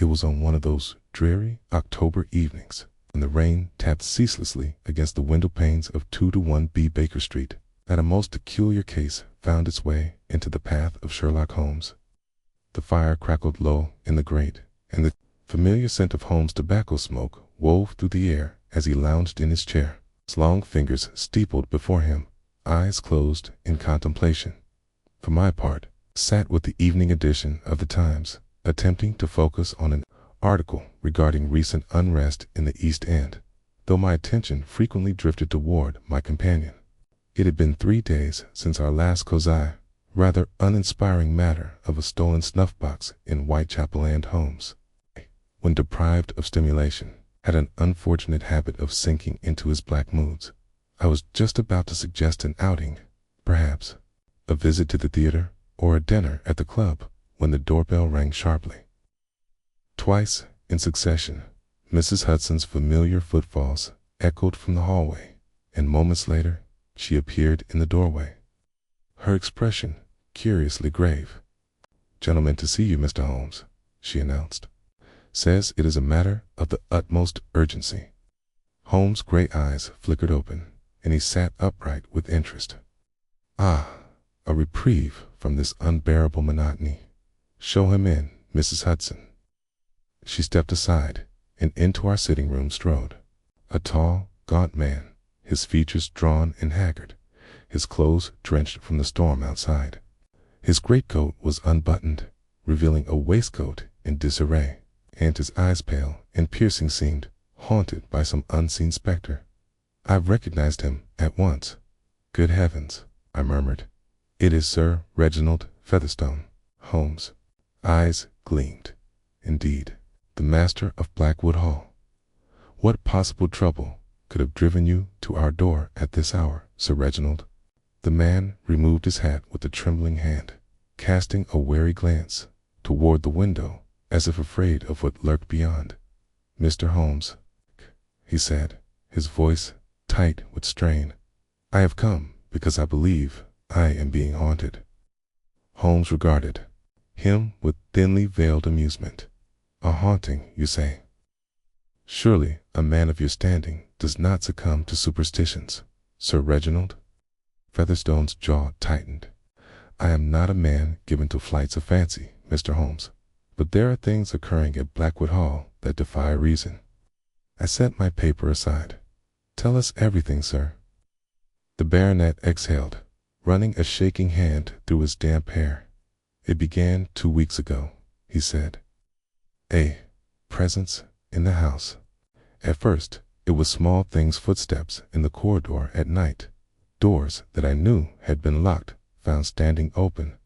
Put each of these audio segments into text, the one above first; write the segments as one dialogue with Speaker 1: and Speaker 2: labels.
Speaker 1: It was on one of those dreary October evenings when the rain tapped ceaselessly against the window panes of 2-1B Baker Street that a most peculiar case found its way into the path of Sherlock Holmes. The fire crackled low in the grate, and the familiar scent of Holmes' tobacco smoke wove through the air as he lounged in his chair, his long fingers steepled before him, eyes closed in contemplation. For my part, I sat with the evening edition of the Times, attempting to focus on an article regarding recent unrest in the East End, though my attention frequently drifted toward my companion. It had been 3 days since our last causerie, rather uninspiring matter of a stolen snuff-box in Whitechapel, and Holmes, when deprived of stimulation, had an unfortunate habit of sinking into his black moods. I was just about to suggest an outing, perhaps a visit to the theater or a dinner at the club, when the doorbell rang sharply. Twice in succession, Mrs. Hudson's familiar footfalls echoed from the hallway, and moments later she appeared in the doorway, her expression curiously grave. "Gentleman to see you, Mr. Holmes," she announced. "Says it is a matter of the utmost urgency." Holmes' gray eyes flickered open, and he sat upright with interest. Ah, a reprieve from this unbearable monotony. "Show him in, Mrs. Hudson." She stepped aside, and into our sitting room strode a tall, gaunt man, his features drawn and haggard, his clothes drenched from the storm outside. His greatcoat was unbuttoned, revealing a waistcoat in disarray, and his eyes, pale and piercing, seemed haunted by some unseen specter. I recognized him at once. "Good heavens," I murmured. "It is Sir Reginald Featherstone." Holmes' eyes gleamed. "Indeed, the master of Blackwood Hall. What possible trouble could have driven you to our door at this hour, Sir Reginald?" The man removed his hat with a trembling hand, casting a wary glance toward the window as if afraid of what lurked beyond. "Mr. Holmes," he said, his voice tight with strain, "I have come because I believe I am being haunted." Holmes regarded him with thinly veiled amusement. "A haunting, you say? Surely a man of your standing does not succumb to superstitions, Sir Reginald?" Featherstone's jaw tightened. "I am not a man given to flights of fancy, Mr. Holmes, but there are things occurring at Blackwood Hall that defy reason." I set my paper aside. "Tell us everything, sir." The baronet exhaled, running a shaking hand through his damp hair. "It began 2 weeks ago," he said. "A presence in the house. At first, it was small things, footsteps in the corridor at night, doors that I knew had been locked found standing open.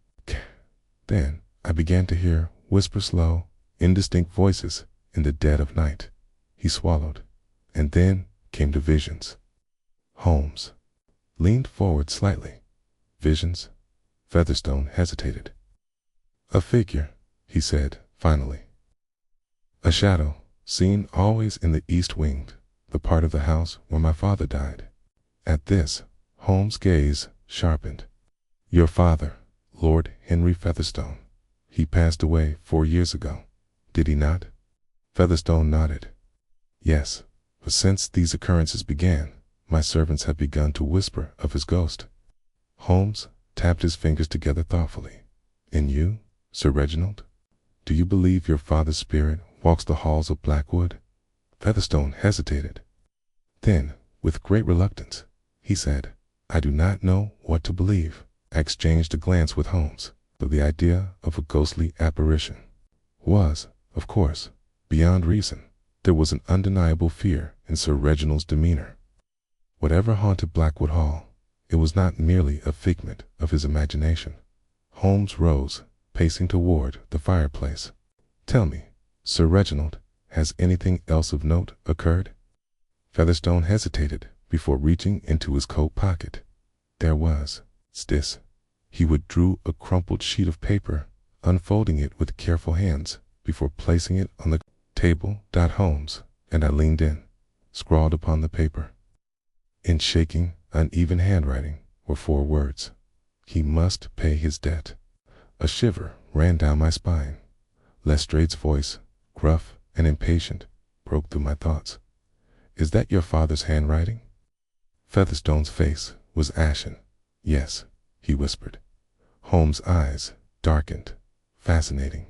Speaker 1: Then I began to hear slow, indistinct voices in the dead of night." He swallowed. "And then came the visions." Holmes leaned forward slightly. "Visions?" Featherstone hesitated. "A figure," he said finally. "A shadow, seen always in the east wing, the part of the house where my father died." At this, Holmes' gaze sharpened. "Your father, Lord Henry Featherstone. He passed away 4 years ago, did he not?" Featherstone nodded. "Yes, but since these occurrences began, my servants have begun to whisper of his ghost." Holmes tapped his fingers together thoughtfully. "And you, Sir Reginald? Do you believe your father's spirit walks the halls of Blackwood?" Featherstone hesitated. Then, with great reluctance, he said, "I do not know what to believe." I exchanged a glance with Holmes, but the idea of a ghostly apparition was, of course, beyond reason. There was an undeniable fear in Sir Reginald's demeanor. Whatever haunted Blackwood Hall, it was not merely a figment of his imagination. Holmes rose, pacing toward the fireplace. "Tell me, Sir Reginald, has anything else of note occurred?" Featherstone hesitated before reaching into his coat pocket. "There was this." He withdrew a crumpled sheet of paper, unfolding it with careful hands before placing it on the table. Holmes and I leaned in, scrawled upon the paper. In shaking, uneven handwriting were 4 words: "He must pay his debt." A shiver ran down my spine. Lestrade's voice gruff and impatient, broke through my thoughts. "Is that your father's handwriting?" Featherstone's face was ashen. "Yes," he whispered. Holmes' eyes darkened. "Fascinating."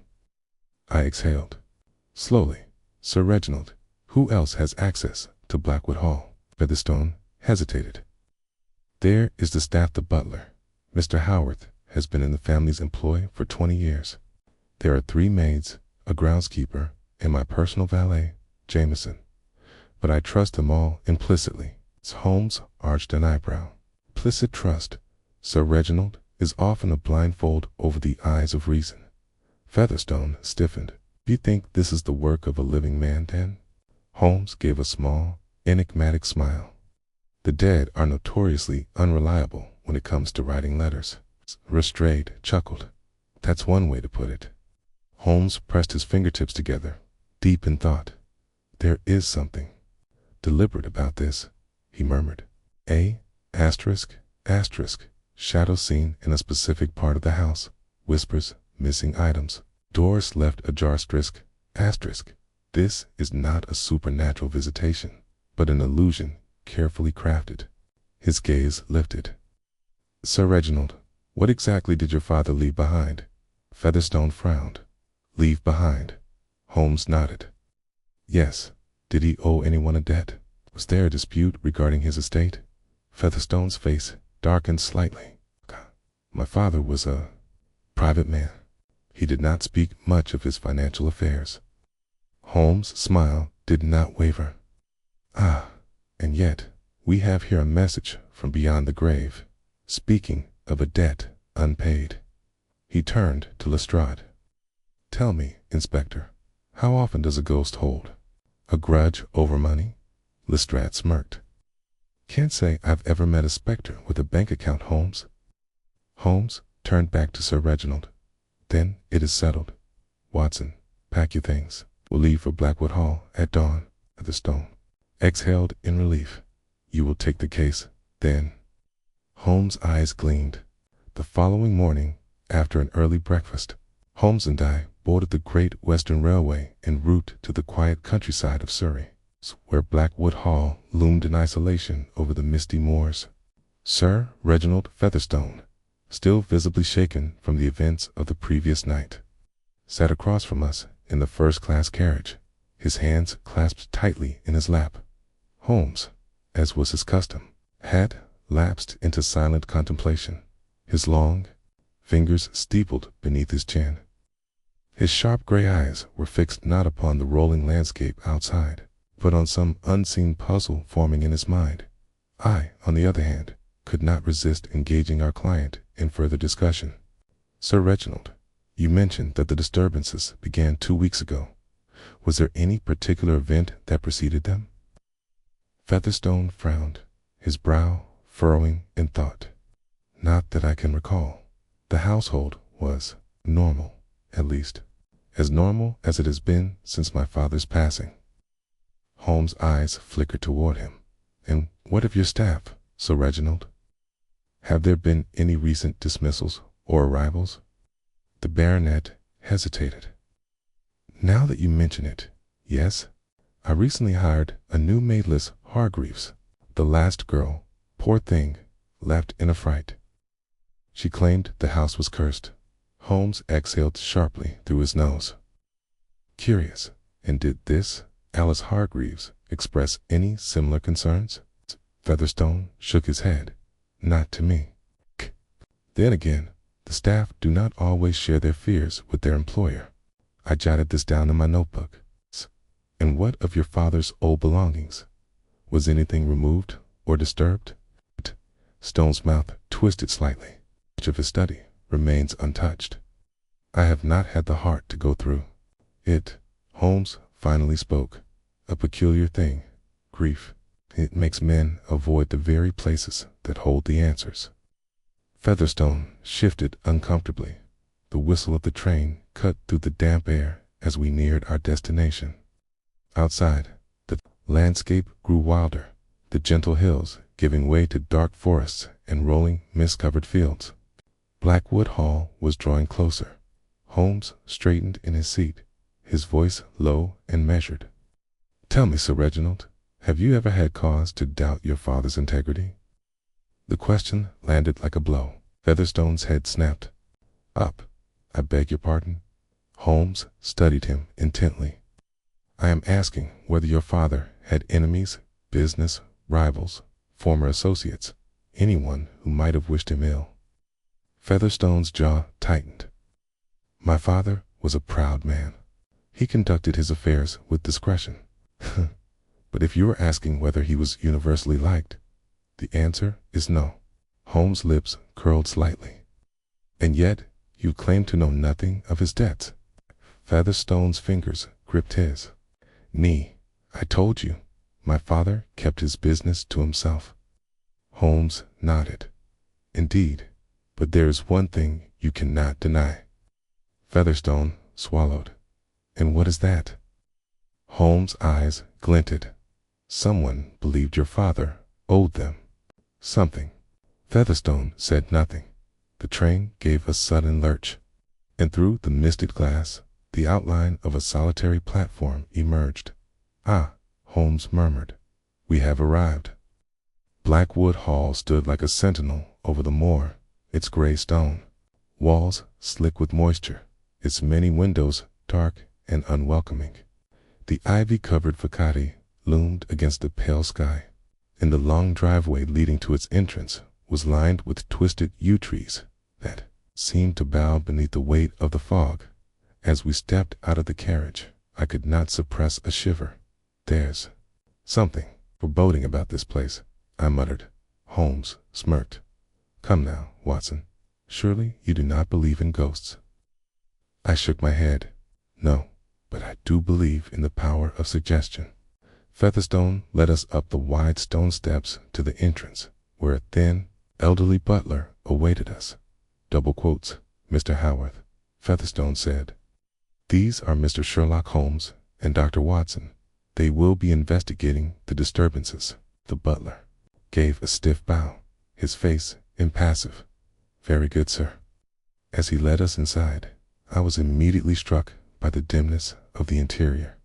Speaker 1: I exhaled. Slowly, "Sir Reginald, who else has access to Blackwood Hall?" Featherstone hesitated. "There is the staff, the butler. Mr. Howarth has been in the family's employ for 20 years. There are 3 maids, a groundskeeper, and my personal valet, Jameson. But I trust them all implicitly." Holmes arched an eyebrow. "Implicit trust, Sir Reginald, is often a blindfold over the eyes of reason." Featherstone stiffened. "Do you think this is the work of a living man, then?" Holmes gave a small, enigmatic smile. "The dead are notoriously unreliable when it comes to writing letters." Lestrade chuckled. "That's one way to put it." Holmes pressed his fingertips together, deep in thought. "There is something deliberate about this," he murmured. "A asterisk, asterisk, shadow seen in a specific part of the house, whispers, missing items, doors left ajar, asterisk, asterisk. This is not a supernatural visitation, but an illusion carefully crafted." His gaze lifted. "Sir Reginald, what exactly did your father leave behind?" Featherstone frowned. "Leave behind?" Holmes nodded. "Yes. Did he owe anyone a debt? Was there a dispute regarding his estate?" Featherstone's face darkened slightly. "My father was a private man. He did not speak much of his financial affairs." Holmes' smile did not waver. "Ah, and yet we have here a message from beyond the grave, speaking of a debt unpaid." He turned to Lestrade. "Tell me, Inspector, how often does a ghost hold a grudge over money?" Lestrade smirked. "Can't say I've ever met a specter with a bank account, Holmes." Holmes turned back to Sir Reginald. "Then it is settled. Watson, pack your things. We'll leave for Blackwood Hall at dawn." Featherstone exhaled in relief. "You will take the case, then?" Holmes' eyes gleamed. The following morning, after an early breakfast, Holmes and I boarded the Great Western Railway en route to the quiet countryside of Surrey, where Blackwood Hall loomed in isolation over the misty moors. Sir Reginald Featherstone, still visibly shaken from the events of the previous night, sat across from us in the first-class carriage, his hands clasped tightly in his lap. Holmes, as was his custom, had lapsed into silent contemplation, his long fingers steepled beneath his chin. His sharp gray eyes were fixed not upon the rolling landscape outside, but on some unseen puzzle forming in his mind. I, on the other hand, could not resist engaging our client in further discussion. "Sir Reginald, you mentioned that the disturbances began 2 weeks ago. Was there any particular event that preceded them?" Featherstone frowned, his brow furrowing in thought. "Not that I can recall. The household was normal, at least, as normal as it has been since my father's passing." Holmes' eyes flickered toward him. "And what of your staff, Sir Reginald? Have there been any recent dismissals or arrivals?" The baronet hesitated. "Now that you mention it, yes. I recently hired a new maidless Hargreaves. The last girl, poor thing, left in a fright. She claimed the house was cursed." Holmes exhaled sharply through his nose. "Curious. And did this Alice Hargreaves express any similar concerns?" Featherstone shook his head. "Not to me. Then again, the staff do not always share their fears with their employer." I jotted this down in my notebook. "And what of your father's old belongings? Was anything removed or disturbed?" Stone's mouth twisted slightly. "Much of his study remains untouched. I have not had the heart to go through it." Holmes finally spoke. "A peculiar thing, grief. It makes men avoid the very places that hold the answers." Featherstone shifted uncomfortably. The whistle of the train cut through the damp air as we neared our destination. Outside, the landscape grew wilder, the gentle hills giving way to dark forests and rolling mist-covered fields. Blackwood Hall was drawing closer. Holmes straightened in his seat, his voice low and measured. "Tell me, Sir Reginald, have you ever had cause to doubt your father's integrity?" The question landed like a blow. Featherstone's head snapped. "Up. I beg your pardon?" Holmes studied him intently. "I am asking whether your father had enemies, business rivals, former associates, anyone who might have wished him ill." Featherstone's jaw tightened. "My father was a proud man. He conducted his affairs with discretion. But if you are asking whether he was universally liked, the answer is no." Holmes' lips curled slightly. "And yet you claim to know nothing of his debts." Featherstone's fingers gripped his. "Nee, I told you, my father kept his business to himself." Holmes nodded. "Indeed, but there is one thing you cannot deny." Featherstone swallowed. "And what is that?" Holmes' eyes glinted. "Someone believed your father owed them something." Featherstone said nothing. The train gave a sudden lurch, and through the misted glass, the outline of a solitary platform emerged. "Ah," Holmes murmured, "we have arrived." Blackwood Hall stood like a sentinel over the moor, its gray stone walls slick with moisture, its many windows dark and unwelcoming. The ivy-covered facade loomed against the pale sky, and the long driveway leading to its entrance was lined with twisted yew trees that seemed to bow beneath the weight of the fog. As we stepped out of the carriage, I could not suppress a shiver. "There's something foreboding about this place," I muttered. Holmes smirked. "Come now, Watson, surely you do not believe in ghosts?" I shook my head. "No, but I do believe in the power of suggestion." Featherstone led us up the wide stone steps to the entrance, where a thin, elderly butler awaited us. "Double quotes, Mr. Howarth," Featherstone said. "These are Mr. Sherlock Holmes and Dr. Watson. They will be investigating the disturbances." The butler gave a stiff bow, his face impassive. "Very good, sir." As he led us inside, I was immediately struck by the dimness of the interior.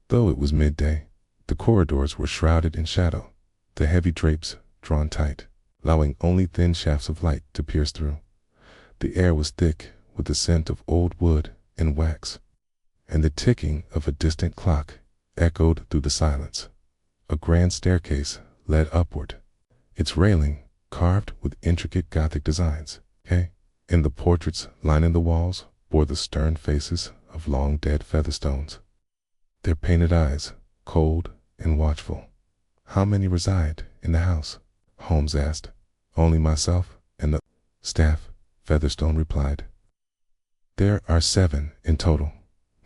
Speaker 1: Though it was midday, the corridors were shrouded in shadow, the heavy drapes drawn tight, allowing only thin shafts of light to pierce through. The air was thick with the scent of old wood and wax, and the ticking of a distant clock echoed through the silence. A grand staircase led upward, its railing carved with intricate Gothic designs, and the portraits lining the walls bore the stern faces of long-dead Featherstones, their painted eyes cold and watchful. "How many reside in the house?" Holmes asked. "Only myself and the staff," Featherstone replied. "There are 7 in total.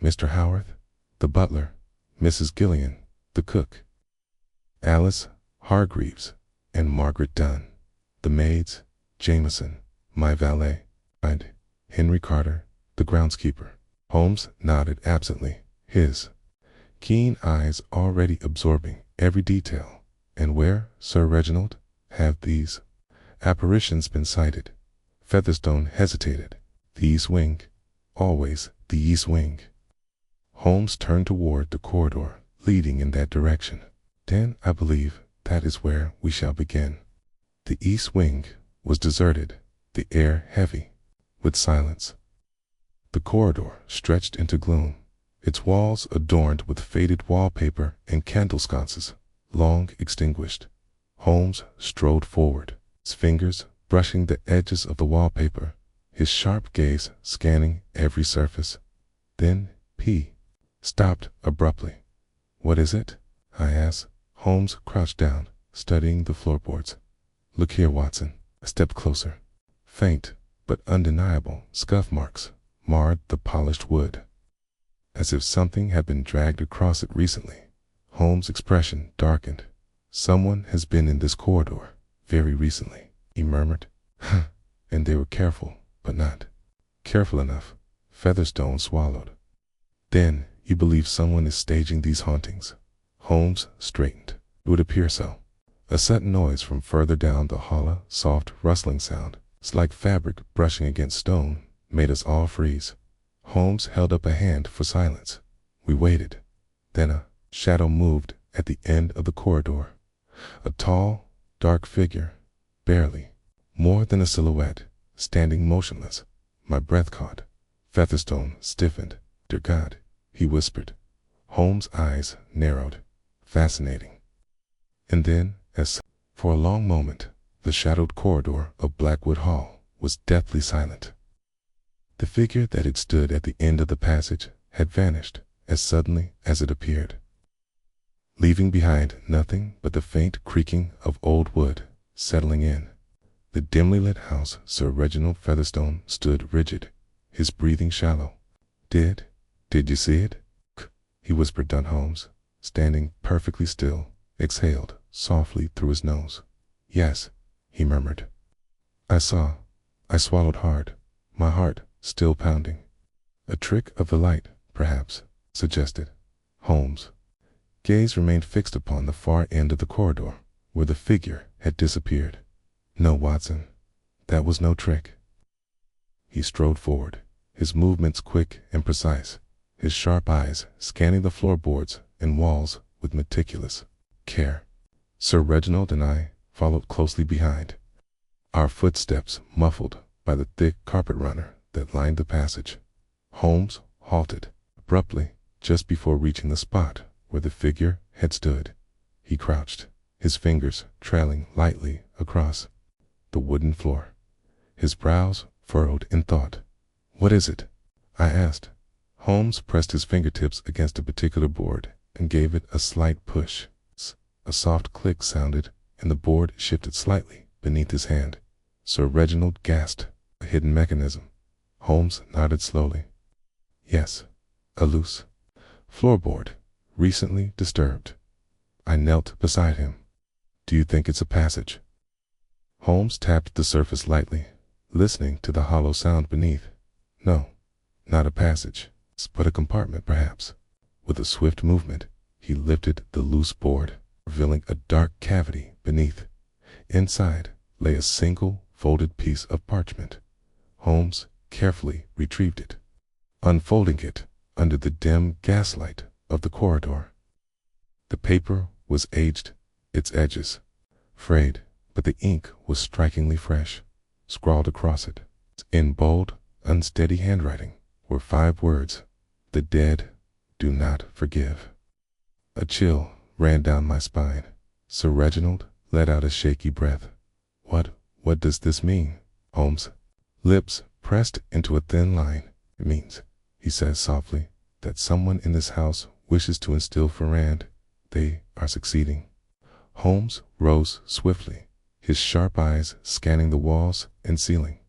Speaker 1: Mr. Howarth, the butler, Mrs. Gillian, the cook, Alice Hargreaves, and Margaret Dunn. The maids, Jameson, my valet, and Henry Carter, the groundskeeper." Holmes nodded absently, his keen eyes already absorbing every detail. "And where, Sir Reginald, have these apparitions been sighted?" Featherstone hesitated. "The east wing. Always the east wing." Holmes turned toward the corridor leading in that direction. "Then I believe that is where we shall begin." The east wing was deserted, the air heavy with silence. The corridor stretched into gloom, its walls adorned with faded wallpaper and candle sconces, long extinguished. Holmes strode forward, his fingers brushing the edges of the wallpaper, his sharp gaze scanning every surface. Then he stopped abruptly. "What is it?" I asked. Holmes crouched down, studying the floorboards. "Look here, Watson." I stepped closer. Faint but undeniable scuff marks marred the polished wood, as if something had been dragged across it recently. Holmes' expression darkened. "Someone has been in this corridor very recently," he murmured. "And they were careful, but not careful enough." Featherstone swallowed. "Then you believe someone is staging these hauntings?" Holmes straightened. "It would appear so." A sudden noise from further down the hollow, soft rustling sound, it's like fabric brushing against stone, made us all freeze. Holmes held up a hand for silence. We waited. Then a shadow moved at the end of the corridor. A tall, dark figure, barely more than a silhouette, standing motionless. My breath caught. Featherstone stiffened. "Dear God," he whispered. Holmes' eyes narrowed. Fascinating. And then, as for a long moment, the shadowed corridor of Blackwood Hall was deathly silent. The figure that had stood at the end of the passage had vanished as suddenly as it appeared, leaving behind nothing but the faint creaking of old wood settling in. The dimly lit house. Sir Reginald Featherstone stood rigid, his breathing shallow. Did you see it?" he whispered. Holmes, standing perfectly still, exhaled softly through his nose. "Yes," he murmured. "I saw." I swallowed hard, my heart still pounding. "A trick of the light, perhaps," suggested Holmes. Gaze remained fixed upon the far end of the corridor, where the figure had disappeared. "No, Watson, that was no trick." He strode forward, his movements quick and precise, his sharp eyes scanning the floorboards and walls with meticulous care. Sir Reginald and I followed closely behind, our footsteps muffled by the thick carpet runner that lined the passage. Holmes halted abruptly just before reaching the spot where the figure had stood. He crouched, his fingers trailing lightly across the wooden floor, his brows furrowed in thought. "What is it?" I asked. Holmes pressed his fingertips against a particular board and gave it a slight push. A soft click sounded, and the board shifted slightly beneath his hand. Sir Reginald gasped. "A hidden mechanism." Holmes nodded slowly. "Yes, a loose floorboard, recently disturbed." I knelt beside him. "Do you think it's a passage?" Holmes tapped the surface lightly, listening to the hollow sound beneath. "No, not a passage, but a compartment, perhaps." With a swift movement, he lifted the loose board, revealing a dark cavity beneath. Inside lay a single folded piece of parchment. Holmes carefully retrieved it, unfolding it under the dim gaslight of the corridor. The paper was aged, its edges frayed, but the ink was strikingly fresh. Scrawled across it, in bold, unsteady handwriting, were 5 words: "The dead do not forgive." A chill ran down my spine. Sir Reginald let out a shaky breath. What does this mean?" Holmes' lips pressed into a thin line. "It means," he said softly, "that someone in this house wishes to instill Ferrand. They are succeeding." Holmes rose swiftly, his sharp eyes scanning the walls and ceiling.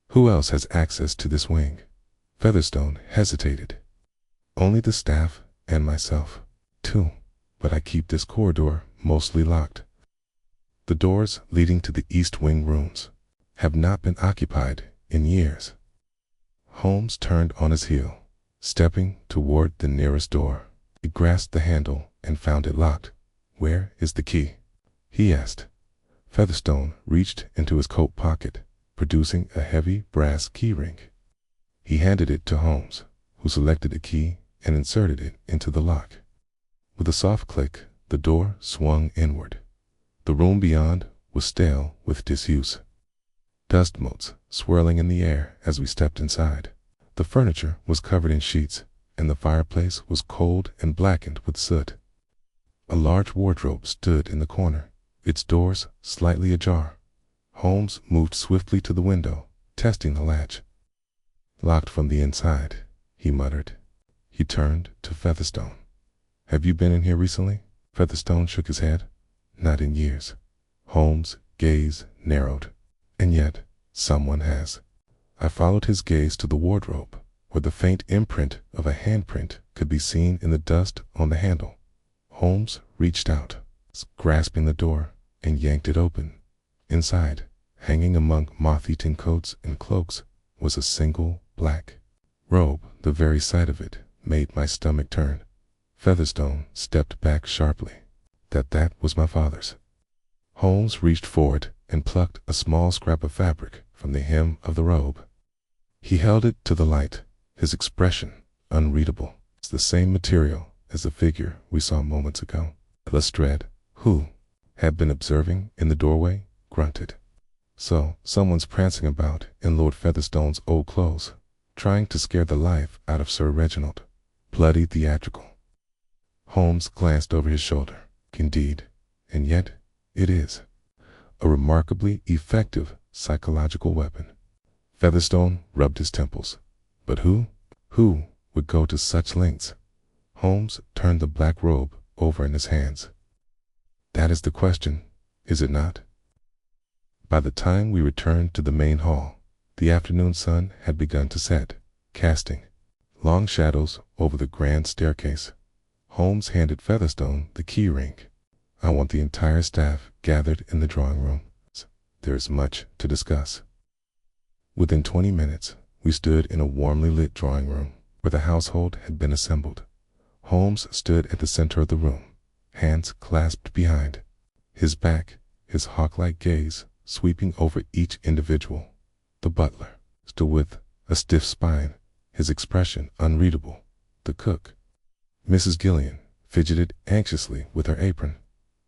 Speaker 1: "Who else has access to this wing?" Featherstone hesitated. "Only the staff and myself, too, but I keep this corridor mostly locked. The doors leading to the East Wing rooms have not been occupied in years." Holmes turned on his heel, stepping toward the nearest door. He grasped the handle and found it locked. "Where is the key?" he asked. Featherstone reached into his coat pocket, producing a heavy brass key ring. He handed it to Holmes, who selected a key and inserted it into the lock. With a soft click, the door swung inward. The room beyond was stale with disuse, dust motes swirling in the air as we stepped inside. The furniture was covered in sheets, and the fireplace was cold and blackened with soot. A large wardrobe stood in the corner, its doors slightly ajar. Holmes moved swiftly to the window, testing the latch. "Locked from the inside," he muttered. He turned to Featherstone. "Have you been in here recently?" Featherstone shook his head. "Not in years." Holmes' gaze narrowed. "And yet, someone has." I followed his gaze to the wardrobe, where the faint imprint of a handprint could be seen in the dust on the handle. Holmes reached out, grasping the door, and yanked it open. Inside, hanging among moth-eaten coats and cloaks, was a single black robe. The very sight of it made my stomach turn. Featherstone stepped back sharply. That was my father's. Holmes reached forward and plucked a small scrap of fabric from the hem of the robe. He held it to the light, his expression unreadable. It's the same material as the figure we saw moments ago. Lestrade, who had been observing in the doorway, grunted. So, someone's prancing about in Lord Featherstone's old clothes, trying to scare the life out of Sir Reginald. Bloody theatrical. Holmes glanced over his shoulder. Indeed, and yet it is a remarkably effective psychological weapon. Featherstone rubbed his temples. But who would go to such lengths? Holmes turned the black robe over in his hands. That is the question, is it not? By the time we returned to the main hall, the afternoon sun had begun to set, casting long shadows over the grand staircase. Holmes handed Featherstone the key ring. I want the entire staff gathered in the drawing room. There is much to discuss. Within 20 minutes, we stood in a warmly lit drawing room where the household had been assembled. Holmes stood at the center of the room, hands clasped behind, his back, his hawk-like gaze sweeping over each individual. The butler stood with a stiff spine, his expression unreadable. The cook, Mrs. Gillian, fidgeted anxiously with her apron.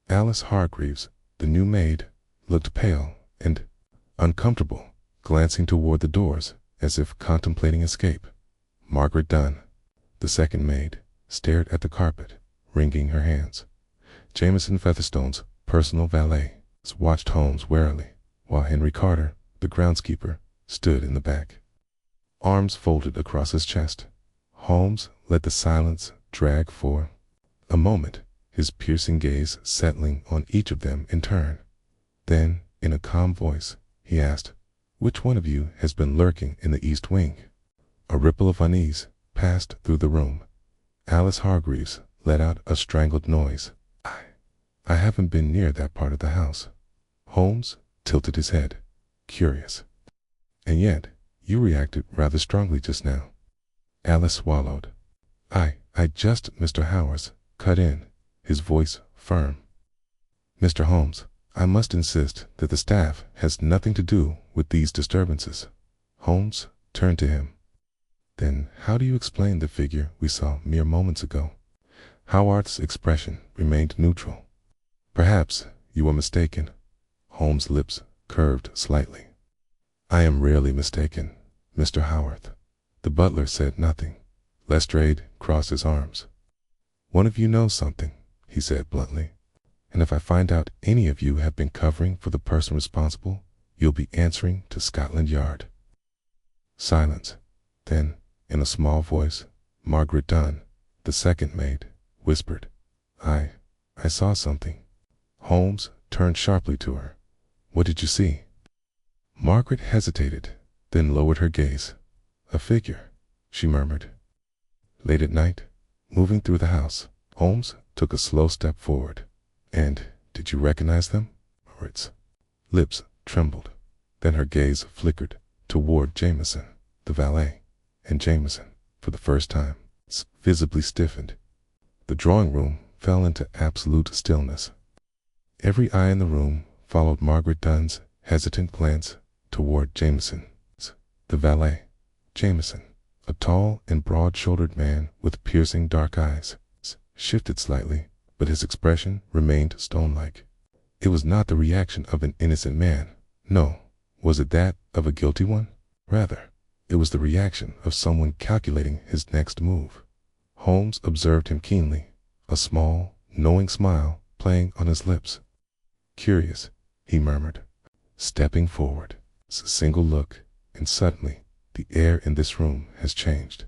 Speaker 1: Alice Hargreaves, the new maid, looked pale and uncomfortable, glancing toward the doors as if contemplating escape. Margaret Dunn, the second maid, stared at the carpet, wringing her hands. Jameson Featherstone's personal valet watched Holmes warily, while Henry Carter, the groundskeeper, stood in the back, arms folded across his chest. Holmes let the silence drag for a moment, his piercing gaze settling on each of them in turn. Then, in a calm voice, he asked, "Which one of you has been lurking in the east wing?" A ripple of unease passed through the room. Alice Hargreaves let out a strangled noise. I haven't been near that part of the house." Holmes tilted his head, curious. "And yet, you reacted rather strongly just now." Alice swallowed. I just," Mr. Howers cut in, his voice firm. "Mr. Holmes, I must insist that the staff has nothing to do with these disturbances." Holmes turned to him. "Then how do you explain the figure we saw mere moments ago?" Howard's expression remained neutral. "Perhaps you were mistaken." Holmes' lips curved slightly. "I am rarely mistaken, Mr. Howard." The butler said nothing. Lestrade crossed his arms. "One of you knows something," he said bluntly, "and if I find out any of you have been covering for the person responsible, you'll be answering to Scotland Yard." Silence. Then, in a small voice, Margaret Dunn, the second maid, whispered, I saw something." Holmes turned sharply to her. "What did you see?" Margaret hesitated, then lowered her gaze. "A figure," she murmured. Late at night, moving through the house, Holmes took a slow step forward. "And did you recognize them?" Margaret's lips trembled. Then her gaze flickered toward Jameson, the valet, and Jameson, for the first time, visibly stiffened. The drawing room fell into absolute stillness. Every eye in the room followed Margaret Dunn's hesitant glance toward Jameson, the valet. Jameson, a tall and broad-shouldered man with piercing dark eyes, shifted slightly, but his expression remained stone-like. It was not the reaction of an innocent man. No. Was it that of a guilty one? Rather, it was the reaction of someone calculating his next move. Holmes observed him keenly, a small, knowing smile playing on his lips. "Curious," he murmured, stepping forward. "It's a single look, and suddenly the air in this room has changed."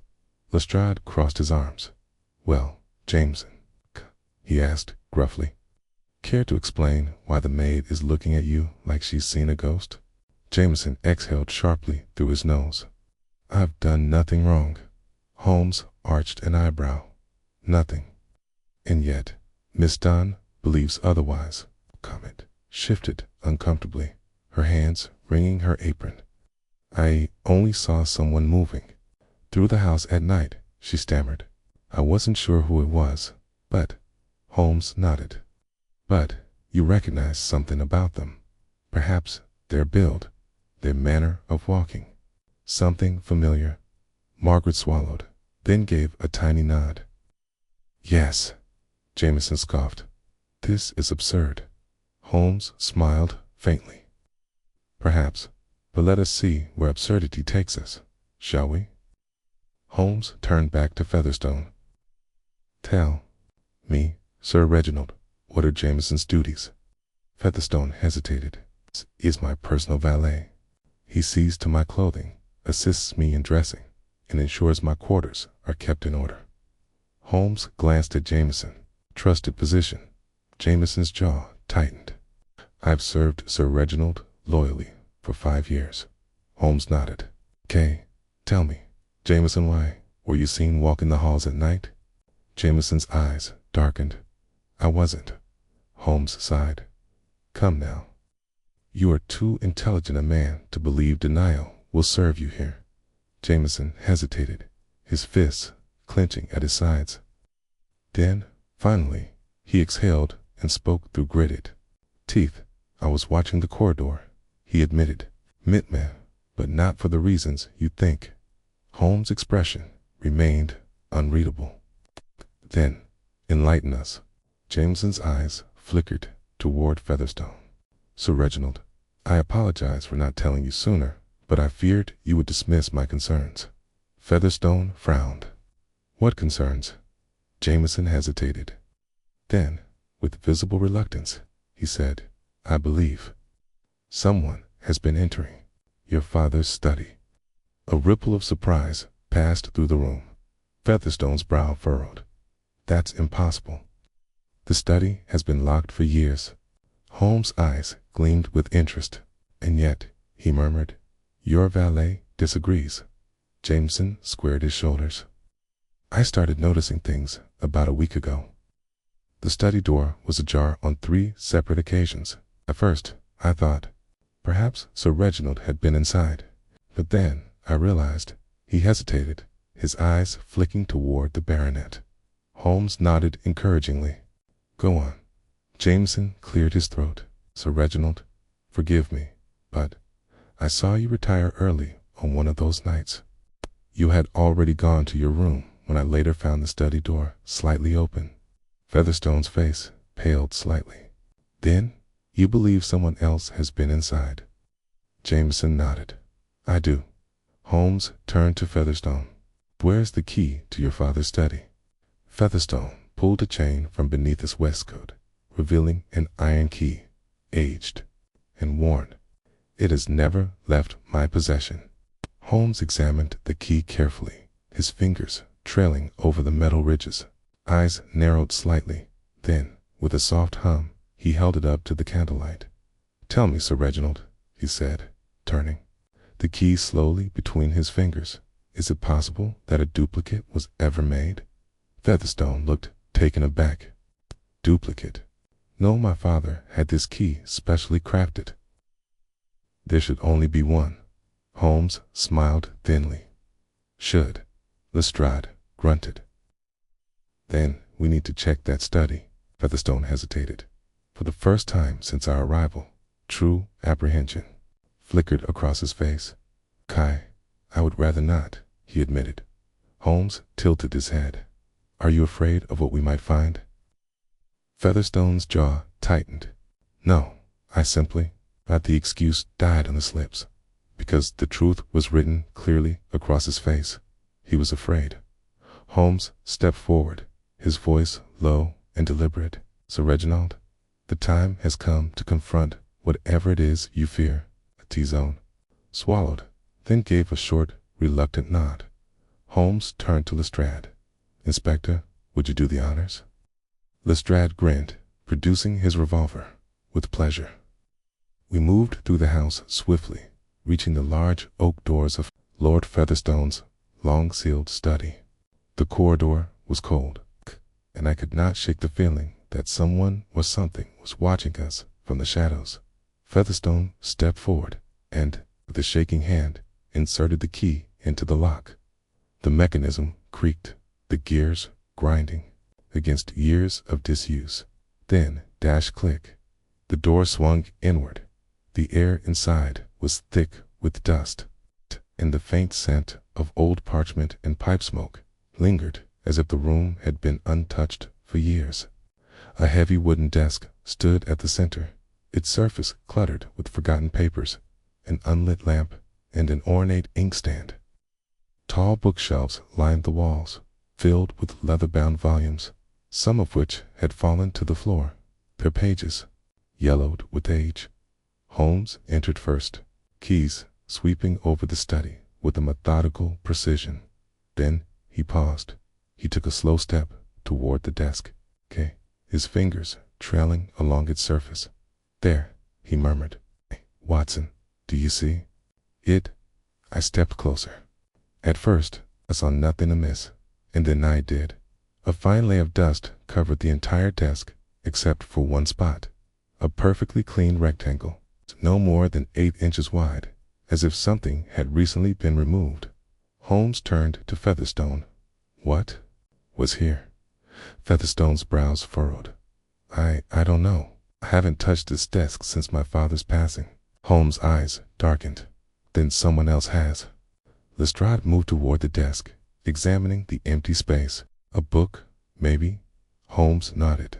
Speaker 1: Lestrade crossed his arms. "Well, Jameson," he asked gruffly, "care to explain why the maid is looking at you like she's seen a ghost?" Jameson exhaled sharply through his nose. "I've done nothing wrong." Holmes arched an eyebrow. "Nothing. And yet, Miss Dunn believes otherwise." Comment shifted uncomfortably, her hands wringing her apron. "I only saw someone moving through the house at night," she stammered. "I wasn't sure who it was, but—" Holmes nodded. "But you recognize something about them. Perhaps their build, their manner of walking. Something familiar." Margaret swallowed, then gave a tiny nod. Yes, Jameson scoffed. This is absurd. Holmes smiled faintly. Perhaps, but let us see where absurdity takes us, shall we? Holmes turned back to Featherstone. Tell me, Sir Reginald, what are Jameson's duties? Featherstone hesitated. Is my personal valet. He sees to my clothing, assists me in dressing, and ensures my quarters are kept in order. Holmes glanced at Jameson. Trusted position. Jameson's jaw tightened. I've served Sir Reginald loyally for 5 years. Holmes nodded. Kay, tell me, Jameson, why were you seen walking the halls at night? Jameson's eyes darkened. I wasn't. Holmes sighed. Come now. You are too intelligent a man to believe denial will serve you here. Jameson hesitated, his fists clenching at his sides. Then, finally, he exhaled and spoke through gritted teeth. I was watching the corridor, he admitted. Mitman, but not for the reasons you think. Holmes' expression remained unreadable. Then, enlighten us. Jameson's eyes flickered toward Featherstone. Sir Reginald, I apologize for not telling you sooner, but I feared you would dismiss my concerns. Featherstone frowned. What concerns? Jameson hesitated. Then, with visible reluctance, he said, I believe someone has been entering your father's study. A ripple of surprise passed through the room. Featherstone's brow furrowed. That's impossible. The study has been locked for years. Holmes' eyes gleamed with interest. And yet, he murmured, your valet disagrees. Jameson squared his shoulders. I started noticing things about a week ago. The study door was ajar on 3 separate occasions. At first, I thought, perhaps Sir Reginald had been inside. But then, I realized, he hesitated, his eyes flicking toward the baronet. Holmes nodded encouragingly. Go on. Jameson cleared his throat. Sir Reginald, forgive me, but I saw you retire early on one of those nights. You had already gone to your room when I later found the study door slightly open. Featherstone's face paled slightly. Then, you believe someone else has been inside? Jameson nodded. I do. Holmes turned to Featherstone. Where's the key to your father's study? Featherstone pulled a chain from beneath his waistcoat, revealing an iron key, aged and worn. It has never left my possession. Holmes examined the key carefully, his fingers trailing over the metal ridges. Eyes narrowed slightly. Then, with a soft hum, he held it up to the candlelight. Tell me, Sir Reginald, he said, turning the key slowly between his fingers. Is it possible that a duplicate was ever made? Featherstone looked taken aback. Duplicate? No, my father had this key specially crafted. There should only be one. Holmes smiled thinly. Should? Lestrade grunted. Then we need to check that study. Featherstone hesitated. For the first time since our arrival, true apprehension flickered across his face. Kai, I would rather not, he admitted. Holmes tilted his head. Are you afraid of what we might find? Featherstone's jaw tightened. No, I simply, but the excuse died on his lips, because the truth was written clearly across his face. He was afraid. Holmes stepped forward, his voice low and deliberate. Sir Reginald, the time has come to confront whatever it is you fear. T-Zone swallowed, then gave a short, reluctant nod. Holmes turned to Lestrade. Inspector, would you do the honors? Lestrade grinned, producing his revolver. With pleasure. We moved through the house swiftly, reaching the large oak doors of Lord Featherstone's long-sealed study. The corridor was cold, and I could not shake the feeling that someone or something was watching us from the shadows. Featherstone stepped forward and, with a shaking hand, inserted the key into the lock. The mechanism creaked, the gears grinding against years of disuse. Then, click. The door swung inward. The air inside was thick with dust, and the faint scent of old parchment and pipe smoke lingered as if the room had been untouched for years. A heavy wooden desk stood at the center, its surface cluttered with forgotten papers, an unlit lamp, and an ornate inkstand. Tall bookshelves lined the walls, filled with leather-bound volumes, some of which had fallen to the floor, their pages yellowed with age. Holmes entered first, keys sweeping over the study with a methodical precision. Then he paused. He took a slow step toward the desk, his fingers trailing along its surface. "There," he murmured. "Watson, do you see it?" I stepped closer. At first, I saw nothing amiss, and then I did. A fine layer of dust covered the entire desk except for one spot, a perfectly clean rectangle, no more than 8 inches wide, as if something had recently been removed. Holmes turned to Featherstone. "What was here?" Featherstone's brows furrowed. I don't know. I haven't touched this desk since my father's passing." Holmes' eyes darkened. "Then someone else has." Lestrade moved toward the desk, examining the empty space. "A book, maybe?" Holmes nodded.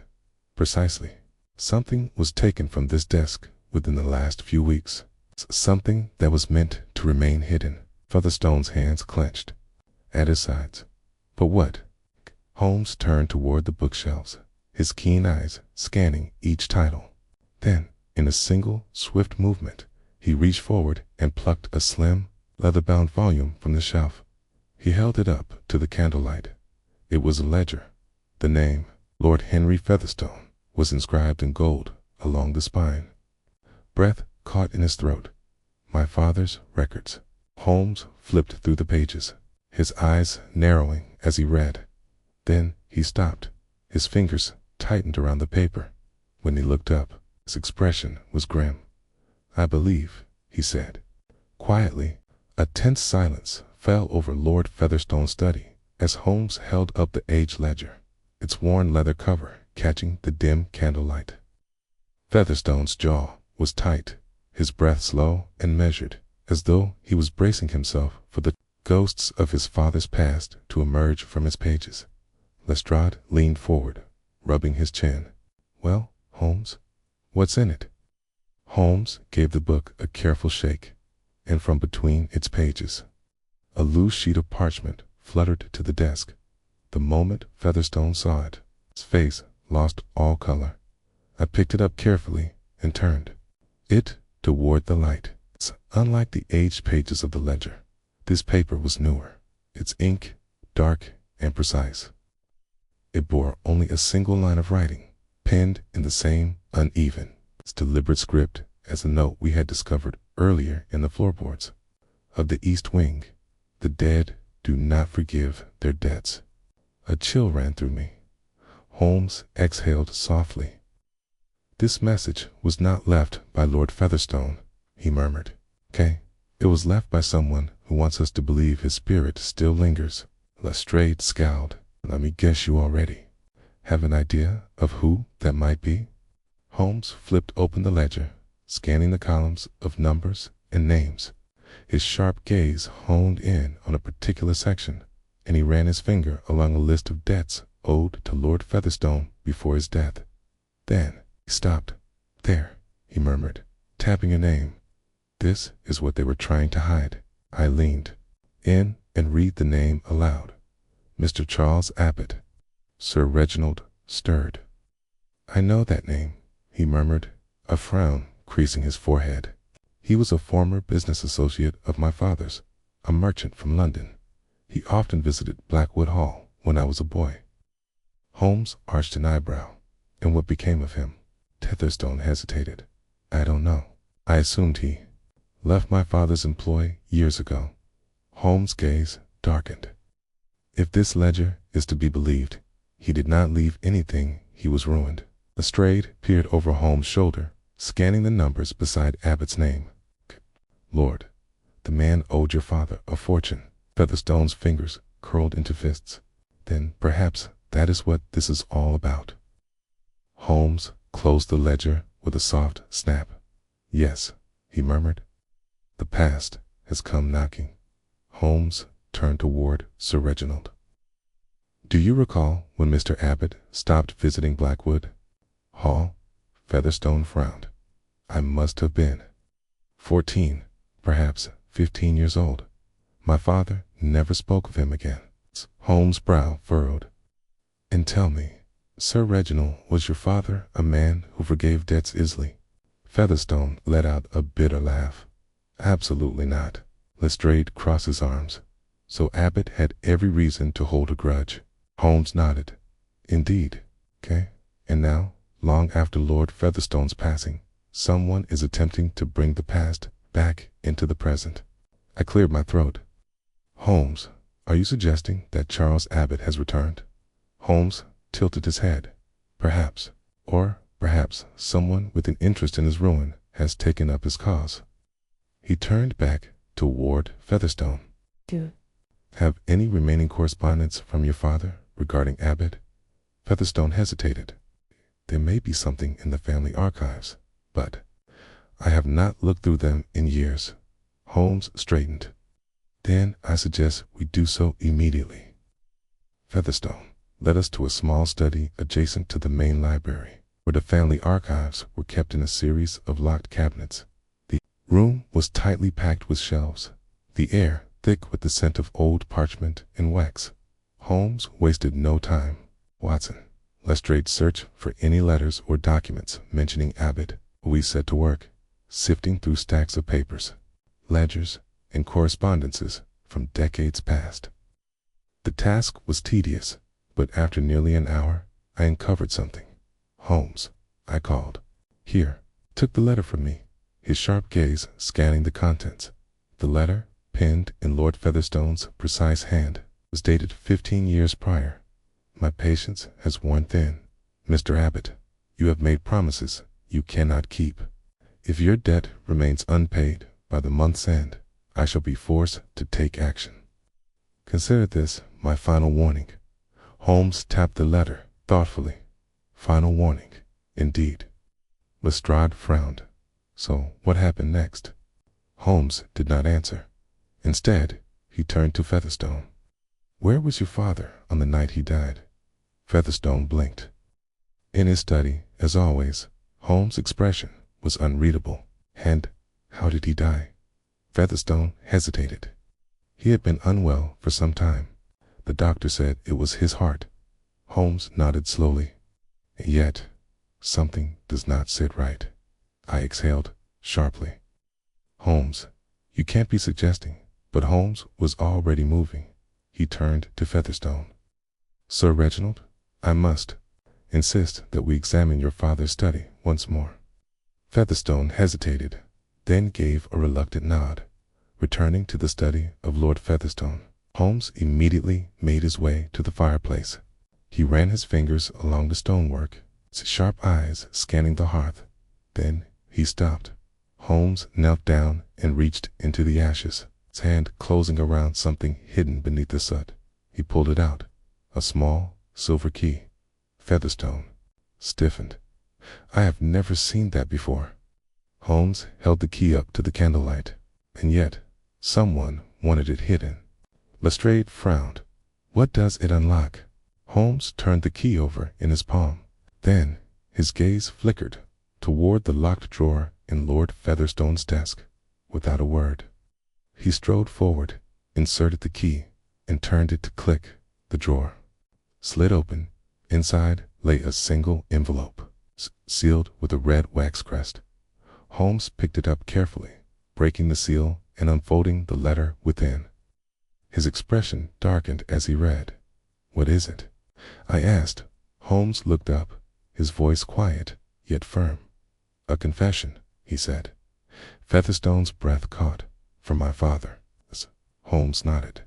Speaker 1: "Precisely. Something was taken from this desk within the last few weeks. Something that was meant to remain hidden." Featherstone's hands clenched at his sides. "But what?" Holmes turned toward the bookshelves, his keen eyes scanning each title. Then, in a single, swift movement, he reached forward and plucked a slim, leather-bound volume from the shelf. He held it up to the candlelight. It was a ledger. The name, Lord Henry Featherstone, was inscribed in gold along the spine. Breath caught in his throat. My father's records. Holmes flipped through the pages, his eyes narrowing as he read. Then he stopped. His fingers tightened around the paper. When he looked up, his expression was grim. "I believe," he said. Quietly, a tense silence fell over Lord Featherstone's study as Holmes held up the aged ledger, its worn leather cover catching the dim candlelight. Featherstone's jaw was tight, his breath slow and measured, as though he was bracing himself for the ghosts of his father's past to emerge from his pages. Lestrade leaned forward, rubbing his chin. "Well, Holmes, what's in it?" Holmes gave the book a careful shake, and from between its pages, a loose sheet of parchment fluttered to the desk. The moment Featherstone saw it, his face lost all color. I picked it up carefully and turned it toward the light. Unlike the aged pages of the ledger, this paper was newer, its ink dark and precise. It bore only a single line of writing, penned in the same uneven, deliberate script as the note we had discovered earlier in the floorboards. "Of the East Wing, the dead do not forgive their debts." A chill ran through me. Holmes exhaled softly. "This message was not left by Lord Featherstone," he murmured. It was left by someone who wants us to believe his spirit still lingers." Lestrade scowled. "Let me guess, you already have an idea of who that might be?" Holmes flipped open the ledger, scanning the columns of numbers and names. His sharp gaze honed in on a particular section, and he ran his finger along a list of debts owed to Lord Featherstone before his death. Then he stopped. "There," he murmured, tapping a name. "This is what they were trying to hide." I leaned in and read the name aloud. "Mr. Charles Abbott." Sir Reginald stirred. "I know that name," he murmured, a frown creasing his forehead. "He was a former business associate of my father's, a merchant from London. He often visited Blackwood Hall when I was a boy." Holmes arched an eyebrow. "And what became of him?" Featherstone hesitated. "I don't know. I assumed he left my father's employ years ago." Holmes' gaze darkened. If this ledger is to be believed, he did not leave anything. He was ruined. Lestrade peered over Holmes' shoulder, scanning the numbers beside Abbott's name. "Lord, the man owed your father a fortune." Featherstone's fingers curled into fists. "Then perhaps that is what this is all about." Holmes closed the ledger with a soft snap. "Yes," he murmured. "The past has come knocking." Holmes turned toward Sir Reginald. Do you recall when Mr. Abbott stopped visiting Blackwood Hall? Featherstone frowned. I must have been 14, perhaps 15 years old. My father never spoke of him again. Holmes' brow furrowed. And tell me, Sir Reginald, was your father a man who forgave debts easily? Featherstone let out a bitter laugh. Absolutely not. Lestrade crossed his arms. So Abbott had every reason to hold a grudge. Holmes nodded. Indeed. Okay. And now, long after Lord Featherstone's passing, someone is attempting to bring the past back into the present. I cleared my throat. Holmes, are you suggesting that Charles Abbott has returned? Holmes tilted his head. Perhaps. Or perhaps someone with an interest in his ruin has taken up his cause. He turned back toward Featherstone.
Speaker 2: Do
Speaker 1: Have any remaining correspondence from your father regarding Abbott? Featherstone hesitated. There may be something in the family archives, but I have not looked through them in years. Holmes straightened. Then I suggest we do so immediately. Featherstone led us to a small study adjacent to the main library, where the family archives were kept in a series of locked cabinets. The room was tightly packed with shelves, the air thick with the scent of old parchment and wax. Holmes wasted no time. Watson, Lestrade searched for any letters or documents mentioning Abbott. We set to work, sifting through stacks of papers, ledgers, and correspondences from decades past. The task was tedious, but after nearly an hour, I uncovered something. Holmes, I called. Here, took the letter from me, his sharp gaze scanning the contents. The letter, penned in Lord Featherstone's precise hand, was dated 15 years prior. My patience has worn thin. Mr. Abbott, you have made promises you cannot keep. If your debt remains unpaid by the month's end, I shall be forced to take action. Consider this my final warning. Holmes tapped the letter thoughtfully. Final warning, indeed. Lestrade frowned. So what happened next? Holmes did not answer. Instead, he turned to Featherstone. Where was your father on the night he died? Featherstone blinked. In his study, as always. Holmes' expression was unreadable. And how did he die? Featherstone hesitated. He had been unwell for some time. The doctor said it was his heart. Holmes nodded slowly. And yet, something does not sit right. I exhaled sharply. Holmes, you can't be suggesting. But Holmes was already moving. He turned to Featherstone. Sir Reginald, I must insist that we examine your father's study once more. Featherstone hesitated, then gave a reluctant nod. Returning to the study of Lord Featherstone, Holmes immediately made his way to the fireplace. He ran his fingers along the stonework, his sharp eyes scanning the hearth. Then he stopped. Holmes knelt down and reached into the ashes, his hand closing around something hidden beneath the soot. He pulled it out, a small silver key. Featherstone stiffened. I have never seen that before. Holmes held the key up to the candlelight, and yet someone wanted it hidden. Lestrade frowned. What does it unlock? Holmes turned the key over in his palm. Then his gaze flickered toward the locked drawer in Lord Featherstone's desk. Without a word, he strode forward, inserted the key, and turned it to click. The drawer slid open. Inside lay a single envelope, sealed with a red wax crest. Holmes picked it up carefully, breaking the seal and unfolding the letter within. His expression darkened as he read. What is it? I asked. Holmes looked up, his voice quiet, yet firm. A confession, he said. Featherstone's breath caught. From my father. Holmes nodded.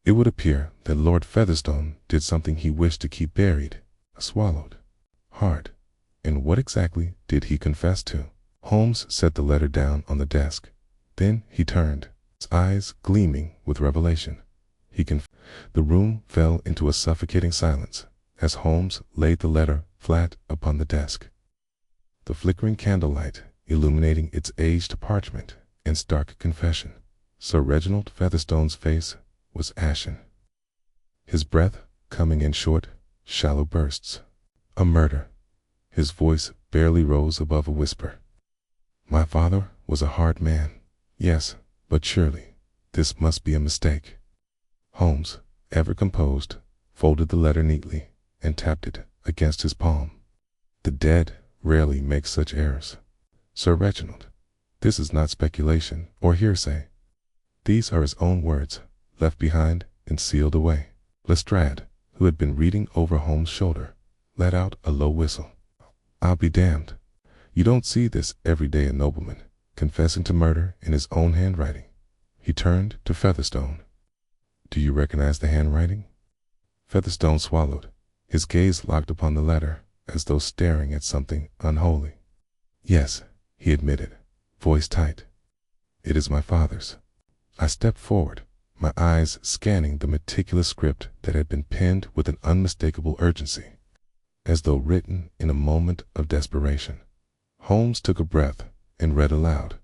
Speaker 1: It would appear that Lord Featherstone did something he wished to keep buried. I swallowed hard. And what exactly did he confess to? Holmes set the letter down on the desk. Then he turned, his eyes gleaming with revelation. The room fell into a suffocating silence as Holmes laid the letter flat upon the desk. The flickering candlelight illuminating its aged parchment and stark confession. Sir Reginald Featherstone's face was ashen. His breath coming in short, shallow bursts. A murder. His voice barely rose above a whisper. My father was a hard man. Yes, but surely this must be a mistake. Holmes, ever composed, folded the letter neatly and tapped it against his palm. The dead rarely make such errors. Sir Reginald, this is not speculation or hearsay. These are his own words, left behind and sealed away. Lestrade, who had been reading over Holmes' shoulder, let out a low whistle. I'll be damned. You don't see this every day, a nobleman confessing to murder in his own handwriting. He turned to Featherstone. Do you recognize the handwriting? Featherstone swallowed, his gaze locked upon the letter, as though staring at something unholy. Yes, he admitted, voice tight. It is my father's. I stepped forward, my eyes scanning the meticulous script that had been penned with an unmistakable urgency, as though written in a moment of desperation. Holmes took a breath and read aloud,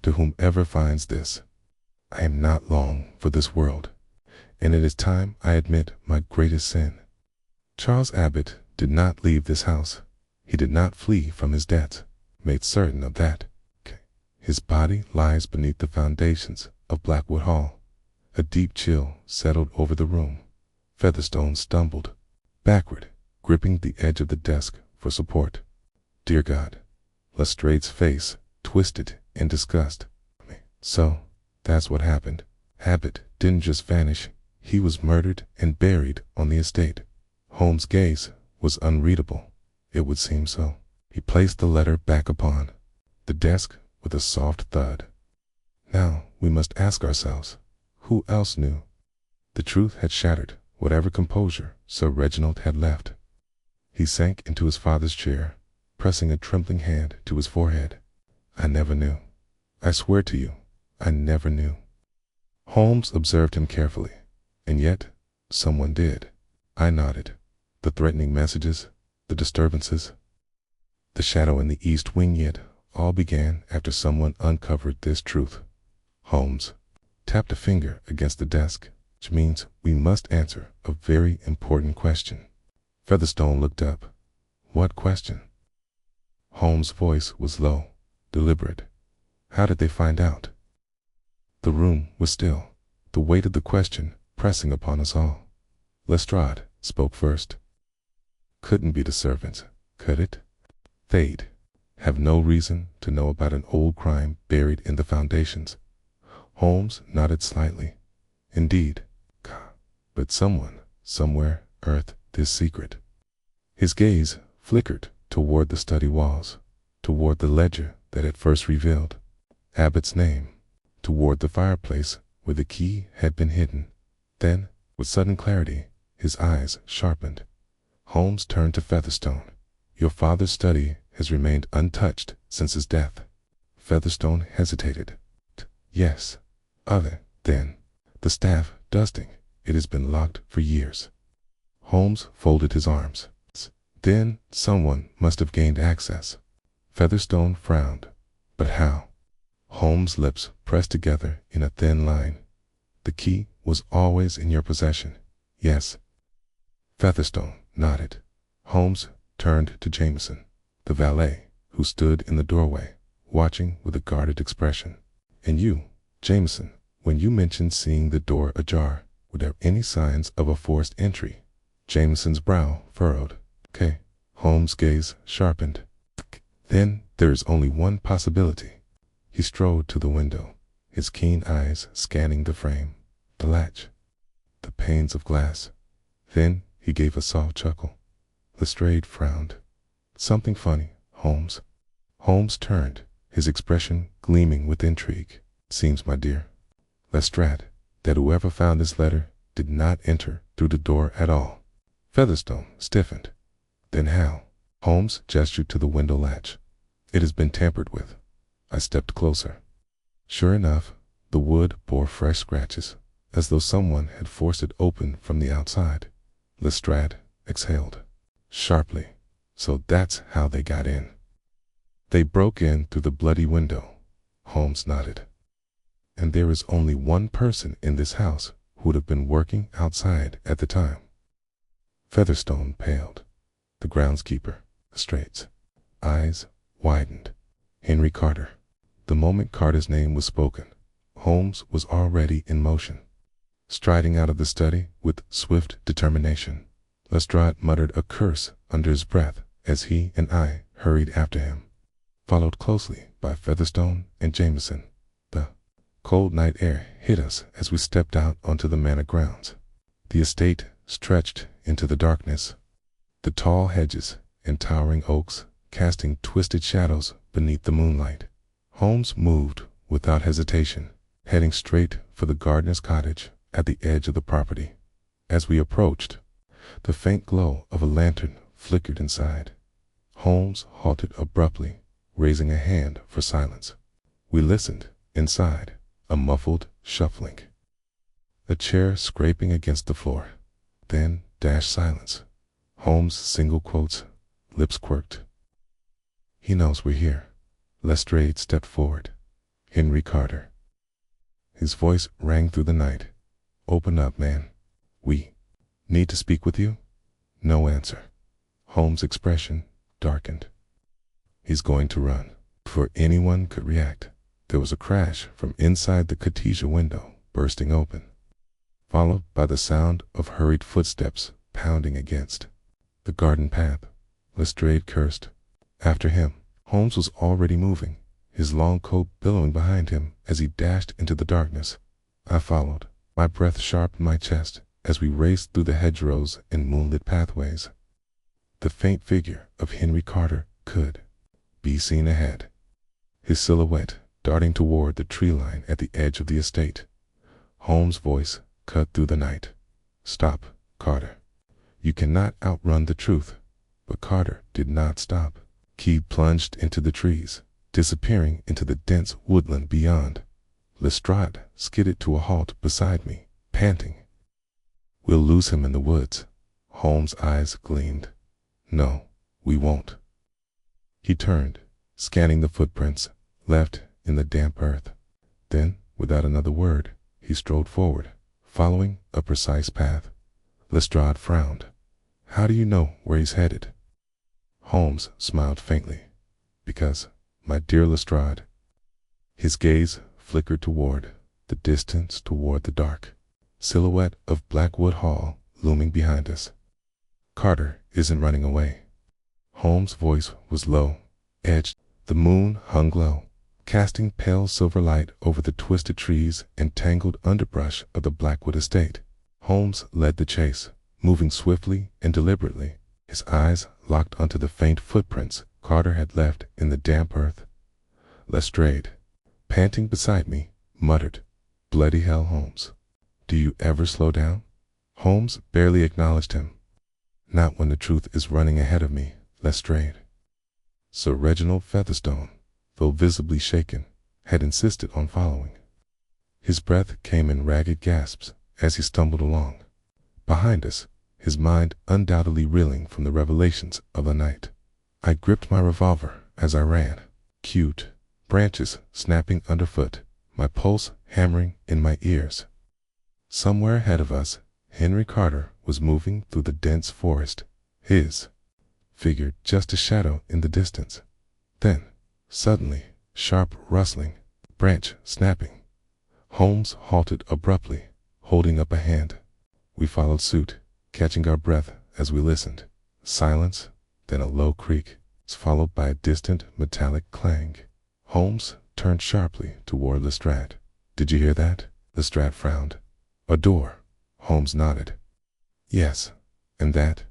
Speaker 1: to whomever finds this. I am not long for this world, and it is time I admit my greatest sin. Charles Abbott did not leave this house. He did not flee from his debts, made certain of that. His body lies beneath the foundations of Blackwood Hall. A deep chill settled over the room. Featherstone stumbled backward, gripping the edge of the desk for support. Dear God, Lestrade's face twisted in disgust. So, that's what happened. Abbott didn't just vanish, he was murdered and buried on the estate. Holmes' gaze was unreadable. It would seem so. He placed the letter back upon the desk with a soft thud. Now we must ask ourselves, who else knew? The truth had shattered whatever composure Sir Reginald had left. He sank into his father's chair, pressing a trembling hand to his forehead. I never knew. I swear to you, I never knew. Holmes observed him carefully, and yet someone did. I nodded. The threatening messages, the disturbances, the shadow in the east wing, yet all began after someone uncovered this truth. Holmes tapped a finger against the desk, which means we must answer a very important question. Featherstone looked up. What question? Holmes' voice was low, deliberate. How did they find out? The room was still, the weight of the question pressing upon us all. Lestrade spoke first. Couldn't be the servants, could it? They'd have no reason to know about an old crime buried in the foundations. Holmes nodded slightly. Indeed, but someone, somewhere, unearthed this secret. His gaze flickered toward the study walls, toward the ledger that had first revealed Abbott's name, toward the fireplace where the key had been hidden. Then, with sudden clarity, his eyes sharpened. Holmes turned to Featherstone. Your father's study has remained untouched since his death. Featherstone hesitated. Yes. Other than the staff dusting, it has been locked for years. Holmes folded his arms. Then someone must have gained access. Featherstone frowned. But how? Holmes' lips pressed together in a thin line. The key was always in your possession. Yes. Featherstone nodded. Holmes turned to Jameson, the valet, who stood in the doorway, watching with a guarded expression. And you, Jameson, when you mentioned seeing the door ajar, were there any signs of a forced entry? Jameson's brow furrowed. Holmes' gaze sharpened. Then there is only one possibility. He strode to the window, his keen eyes scanning the frame, the latch, the panes of glass. Then he gave a soft chuckle. Lestrade frowned. Something funny, Holmes. Holmes turned, his expression gleaming with intrigue. Seems, my dear Lestrade, that whoever found this letter did not enter through the door at all. Featherstone stiffened. Then how? Holmes gestured to the window latch. It has been tampered with. I stepped closer. Sure enough, the wood bore fresh scratches, as though someone had forced it open from the outside. Lestrade exhaled sharply. So that's how they got in. They broke in through the bloody window. Holmes nodded. And there is only one person in this house who would have been working outside at the time. Featherstone paled. The groundskeeper, Lestrade's eyes widened. Henry Carter. The moment Carter's name was spoken, Holmes was already in motion. Striding out of the study with swift determination, Lestrade muttered a curse under his breath as he and I hurried after him, followed closely by Featherstone and Jameson. The cold night air hit us as we stepped out onto the manor grounds. The estate stretched into the darkness, the tall hedges and towering oaks casting twisted shadows beneath the moonlight. Holmes moved without hesitation, heading straight for the gardener's cottage at the edge of the property. As we approached, the faint glow of a lantern flickered inside. Holmes halted abruptly, raising a hand for silence. We listened. Inside, a muffled shuffling, a chair scraping against the floor. Then silence. Holmes' single quotes, lips quirked. "He knows we're here." Lestrade stepped forward. "Henry Carter." His voice rang through the night. "Open up, man. We need to speak with you." No answer. Holmes' expression darkened. "He's going to run." Before anyone could react, there was a crash from inside the cottage window bursting open, followed by the sound of hurried footsteps pounding against the garden path. Lestrade cursed. After him, Holmes was already moving, his long coat billowing behind him as he dashed into the darkness. I followed, my breath sharp in my chest as we raced through the hedgerows and moonlit pathways. The faint figure of Henry Carter could be seen ahead, his silhouette darting toward the tree line at the edge of the estate. Holmes' voice cut through the night. "Stop, Carter. You cannot outrun the truth." But Carter did not stop. He plunged into the trees, disappearing into the dense woodland beyond. Lestrade skidded to a halt beside me, panting. "We'll lose him in the woods." Holmes' eyes gleamed. "No, we won't." He turned, scanning the footprints left in the damp earth. Then, without another word, he strode forward, following a precise path. Lestrade frowned. "How do you know where he's headed?" Holmes smiled faintly. "Because, my dear Lestrade." His gaze flickered toward the distance, toward the dark silhouette of Blackwood Hall looming behind us. "Carter isn't running away." Holmes' voice was low, edged. The moon hung low, casting pale silver light over the twisted trees and tangled underbrush of the Blackwood estate. Holmes led the chase, moving swiftly and deliberately, his eyes locked onto the faint footprints Carter had left in the damp earth. Lestrade, panting beside me, muttered, "Bloody hell, Holmes. Do you ever slow down?" Holmes barely acknowledged him. "Not when the truth is running ahead of me, Lestrade." Sir Reginald Featherstone, though visibly shaken, had insisted on following. His breath came in ragged gasps as he stumbled along. Behind us, his mind undoubtedly reeling from the revelations of the night. I gripped my revolver as I ran, cute branches snapping underfoot, my pulse hammering in my ears. Somewhere ahead of us, Henry Carter was moving through the dense forest, his figure just a shadow in the distance. Then, suddenly, sharp rustling, branch snapping. Holmes halted abruptly, holding up a hand. We followed suit, catching our breath as we listened. Silence, then a low creak, followed by a distant metallic clang. Holmes turned sharply toward Lestrade. "Did you hear that?" Lestrade frowned. "A door." Holmes nodded. "Yes, and that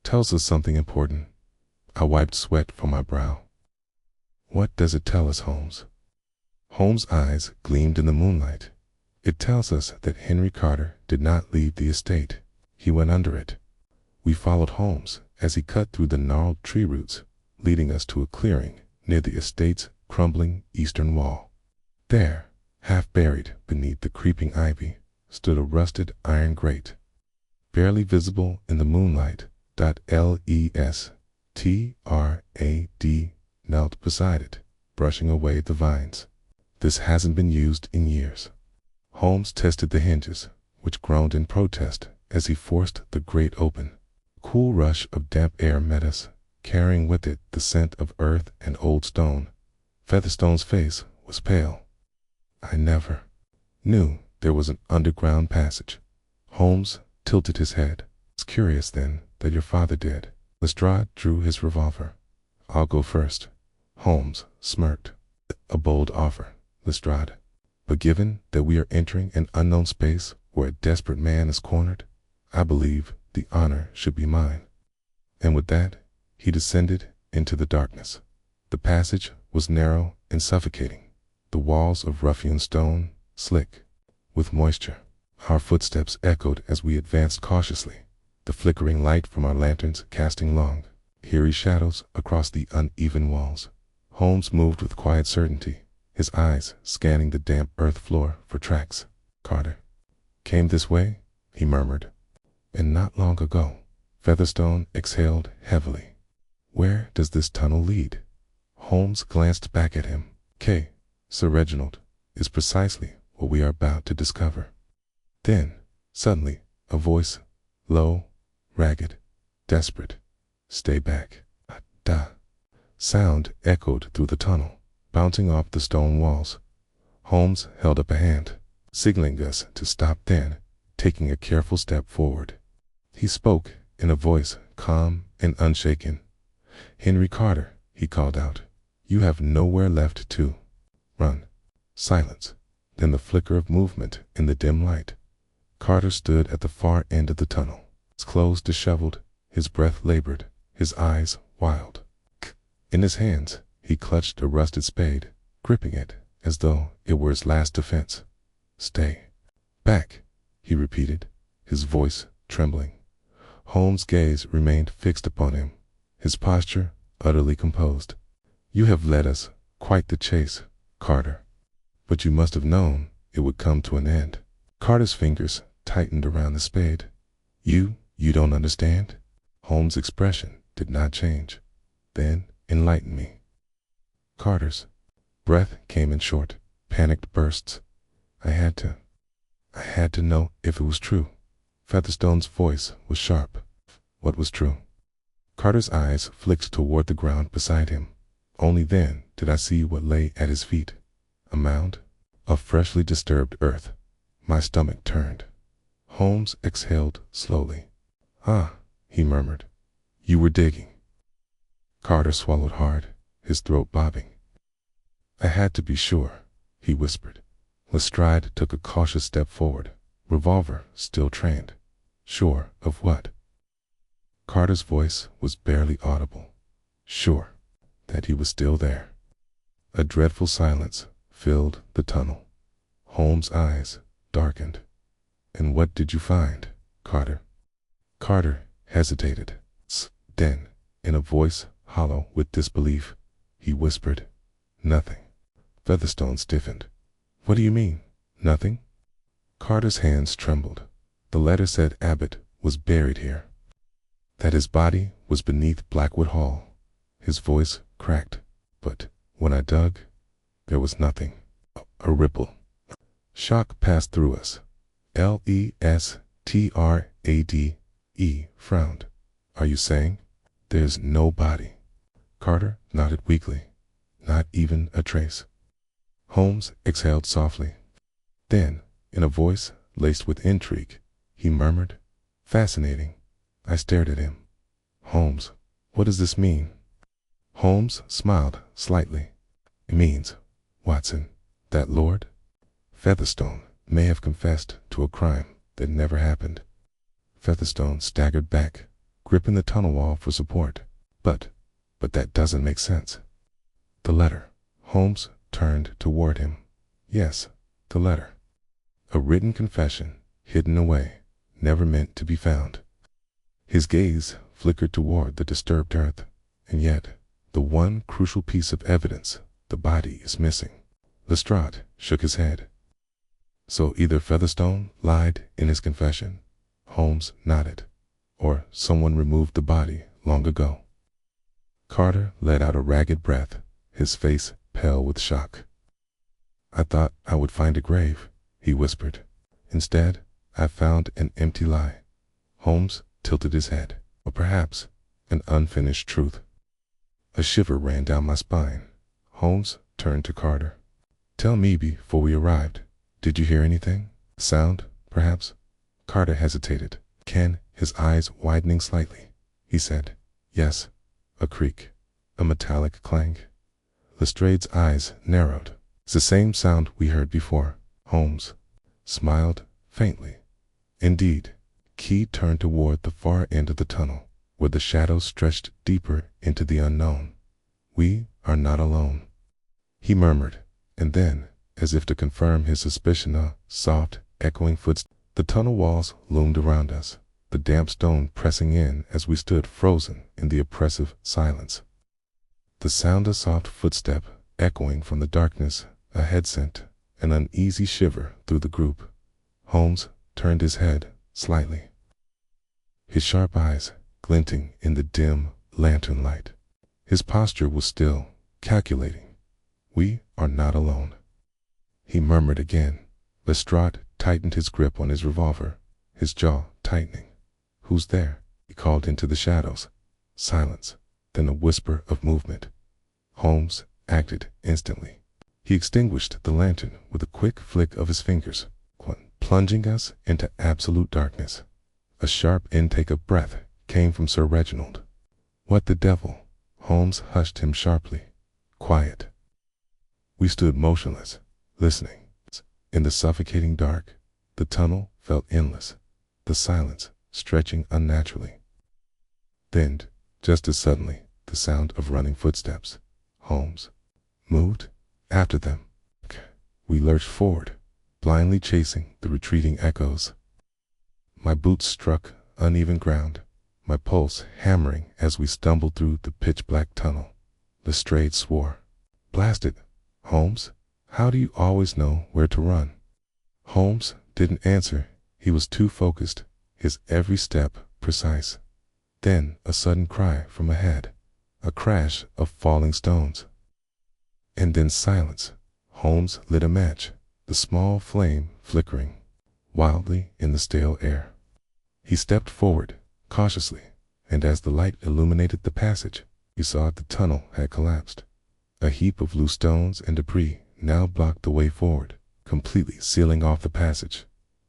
Speaker 1: tells us something important." I wiped sweat from my brow. "What does it tell us, Holmes?" Holmes' eyes gleamed in the moonlight. "It tells us that Henry Carter did not leave the estate. He went under it." We followed Holmes as he cut through the gnarled tree roots, leading us to a clearing near the estate's crumbling eastern wall. There, half buried beneath the creeping ivy, stood a rusted iron grate, barely visible in the moonlight. Lestrade knelt beside it, brushing away the vines. "This hasn't been used in years." Holmes tested the hinges, which groaned in protest as he forced the grate open. Cool rush of damp air met us, carrying with it the scent of earth and old stone. Featherstone's face was pale. I never knew there was an underground passage. Holmes tilted his head. It's curious, then, that your father did. Lestrade drew his revolver. I'll go first. Holmes smirked. A bold offer, Lestrade. But given that we are entering an unknown space where a desperate man is cornered, I believe the honor should be mine. And with that, he descended into the darkness. The passage was narrow and suffocating, the walls of rough-hewn stone, slick with moisture. Our footsteps echoed as we advanced cautiously, the flickering light from our lanterns casting long, eerie shadows across the uneven walls. Holmes moved with quiet certainty, his eyes scanning the damp earth floor for tracks. Carter came this way, he murmured. And not long ago. Featherstone exhaled heavily. Where does this tunnel lead? Holmes glanced back at him. Sir Reginald, is precisely what we are about to discover. Then, suddenly, a voice, low, ragged, desperate. Stay back. Da. Sound echoed through the tunnel, bouncing off the stone walls. Holmes held up a hand, signaling us to stop, then, taking a careful step forward. He spoke in a voice calm and unshaken. Henry Carter, he called out, you have nowhere left to run. Silence, then the flicker of movement in the dim light. Carter stood at the far end of the tunnel, his clothes disheveled, his breath labored, his eyes wild. In his hands, he clutched a rusted spade, gripping it as though it were his last defense. Stay back, he repeated, his voice trembling. Holmes' gaze remained fixed upon him, his posture utterly composed. You have led us quite the chase, Carter. But you must have known it would come to an end. Carter's fingers tightened around the spade. You don't understand? Holmes' expression did not change. Then enlighten me. Carter's breath came in short, panicked bursts. I had to know if it was true. Featherstone's voice was sharp. What was true? Carter's eyes flicked toward the ground beside him. Only then did I see what lay at his feet. A mound of freshly disturbed earth. My stomach turned. Holmes exhaled slowly. Ah, he murmured. You were digging. Carter swallowed hard, his throat bobbing. I had to be sure, he whispered. Lestrade took a cautious step forward, revolver still trained. Sure of what? Carter's voice was barely audible. Sure that he was still there. A dreadful silence filled the tunnel. Holmes' eyes darkened. And what did you find, Carter? Carter hesitated. Then, in a voice hollow with disbelief, he whispered, Nothing. Featherstone stiffened. What do you mean, nothing? Carter's hands trembled. The letter said Abbott was buried here, that his body was beneath Blackwood Hall. His voice cracked, but when I dug, there was nothing. A ripple. Shock passed through us. Lestrade frowned. Are you saying there's no body? Carter nodded weakly. Not even a trace. Holmes exhaled softly. Then, in a voice laced with intrigue, he murmured, Fascinating. I stared at him. Holmes, what does this mean? Holmes smiled slightly. It means, Watson, that Lord Featherstone may have confessed to a crime that never happened. Featherstone staggered back, gripping the tunnel wall for support. But that doesn't make sense. The letter. Holmes turned toward him. Yes, the letter. A written confession, hidden away, never meant to be found. His gaze flickered toward the disturbed earth, and yet, the one crucial piece of evidence, the body, is missing. Lestrade shook his head. So either Featherstone lied in his confession, Holmes nodded, or someone removed the body long ago. Carter let out a ragged breath, his face pale with shock. I thought I would find a grave, he whispered. Instead, I found an empty lie. Holmes tilted his head. or perhaps an unfinished truth. A shiver ran down my spine. Holmes turned to Carter. "Tell me before we arrived, did you hear anything? Sound, perhaps?" Carter hesitated. Ken, his eyes widening slightly, he said, "Yes, a creak, a metallic clang." Lestrade's eyes narrowed. "It's the same sound we heard before." Holmes smiled faintly. "Indeed." Key turned toward the far end of the tunnel, where the shadows stretched deeper into the unknown. "We are not alone," he murmured, and then, as if to confirm his suspicion, a soft, echoing footstep. The tunnel walls loomed around us, the damp stone pressing in as we stood frozen in the oppressive silence. The sound of soft footstep echoing from the darkness ahead sent an uneasy shiver through the group. Holmes turned his head slightly, his sharp eyes glinting in the dim lantern light. His posture was still, calculating. "We are not alone," he murmured again. Lestrade tightened his grip on his revolver, his jaw tightening. "Who's there?" he called into the shadows. Silence, then a whisper of movement. Holmes acted instantly. He extinguished the lantern with a quick flick of his fingers, plunging us into absolute darkness. A sharp intake of breath came from Sir Reginald. "What the devil?" Holmes hushed him sharply. "Quiet." We stood motionless, listening. In the suffocating dark, the tunnel felt endless, the silence stretching unnaturally. Then, just as suddenly, the sound of running footsteps. Holmes moved after them. We lurched forward, blindly chasing the retreating echoes. My boots struck uneven ground, my pulse hammering as we stumbled through the pitch-black tunnel. Lestrade swore. "Blast it, Holmes, how do you always know where to run?" Holmes didn't answer. He was too focused, his every step precise. Then a sudden cry from ahead, a crash of falling stones. And then silence. Holmes lit a match, the small flame flickering wildly in the stale air. He stepped forward, cautiously, and as the light illuminated the passage, he saw the tunnel had collapsed. A heap of loose stones and debris now blocked the way forward, completely sealing off the passage.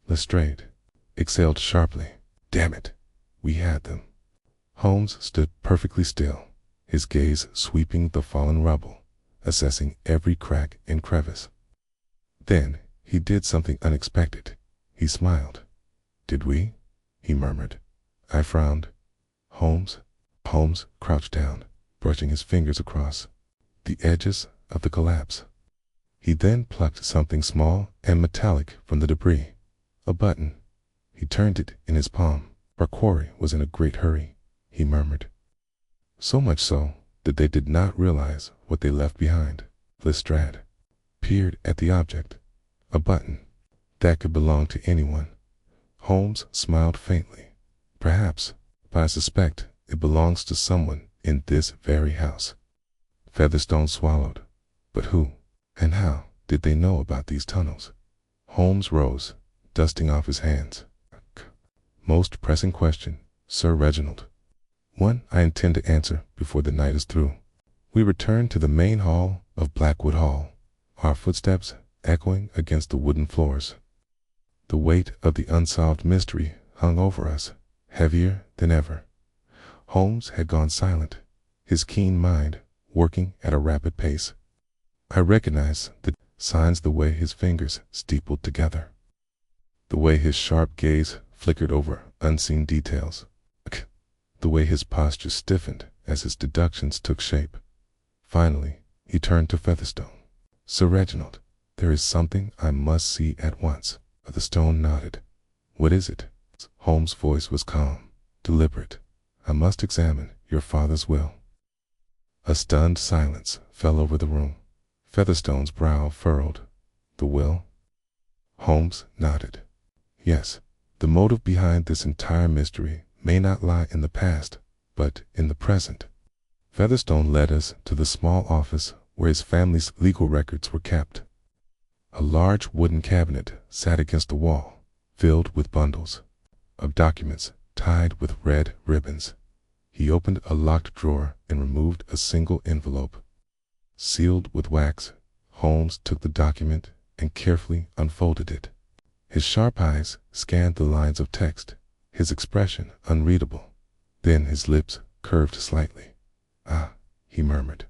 Speaker 1: Lestrade exhaled sharply. "Damn it, we had them." Holmes stood perfectly still, his gaze sweeping the fallen rubble, assessing every crack and crevice. Then he did something unexpected. He smiled. "Did we?" he murmured. I frowned. "Holmes?" Holmes crouched down, brushing his fingers across the edges of the collapse. He then plucked something small and metallic from the debris. A button. He turned it in his palm. "Our quarry was in a great hurry," he murmured. "So much so that they did not realize what they left behind." Lestrade peered at the object. A button. That could belong to anyone. Holmes smiled faintly. "Perhaps, but I suspect it belongs to someone in this very house." Featherstone swallowed. But who and how did they know about these tunnels? Holmes rose, dusting off his hands. "Most pressing question, Sir Reginald. One I intend to answer before the night is through." We returned to the main hall of Blackwood Hall, our footsteps echoing against the wooden floors. The weight of the unsolved mystery hung over us, heavier than ever. Holmes had gone silent, his keen mind working at a rapid pace. I recognized the signs, the way his fingers steepled together, the way his sharp gaze flickered over unseen details, the way his posture stiffened as his deductions took shape. Finally, he turned to Featherstone. "Sir Reginald, there is something I must see at once." Featherstone nodded. "What is it?" Holmes' voice was calm, deliberate. "I must examine your father's will." A stunned silence fell over the room. Featherstone's brow furrowed. "The will?" Holmes nodded. "Yes, the motive behind this entire mystery may not lie in the past, but in the present." Featherstone led us to the small office where his family's legal records were kept. A large wooden cabinet sat against the wall, filled with bundles of documents tied with red ribbons. He opened a locked drawer and removed a single envelope. Sealed with wax, Holmes took the document and carefully unfolded it. His sharp eyes scanned the lines of text, his expression unreadable. Then his lips curved slightly. "Ah," he murmured.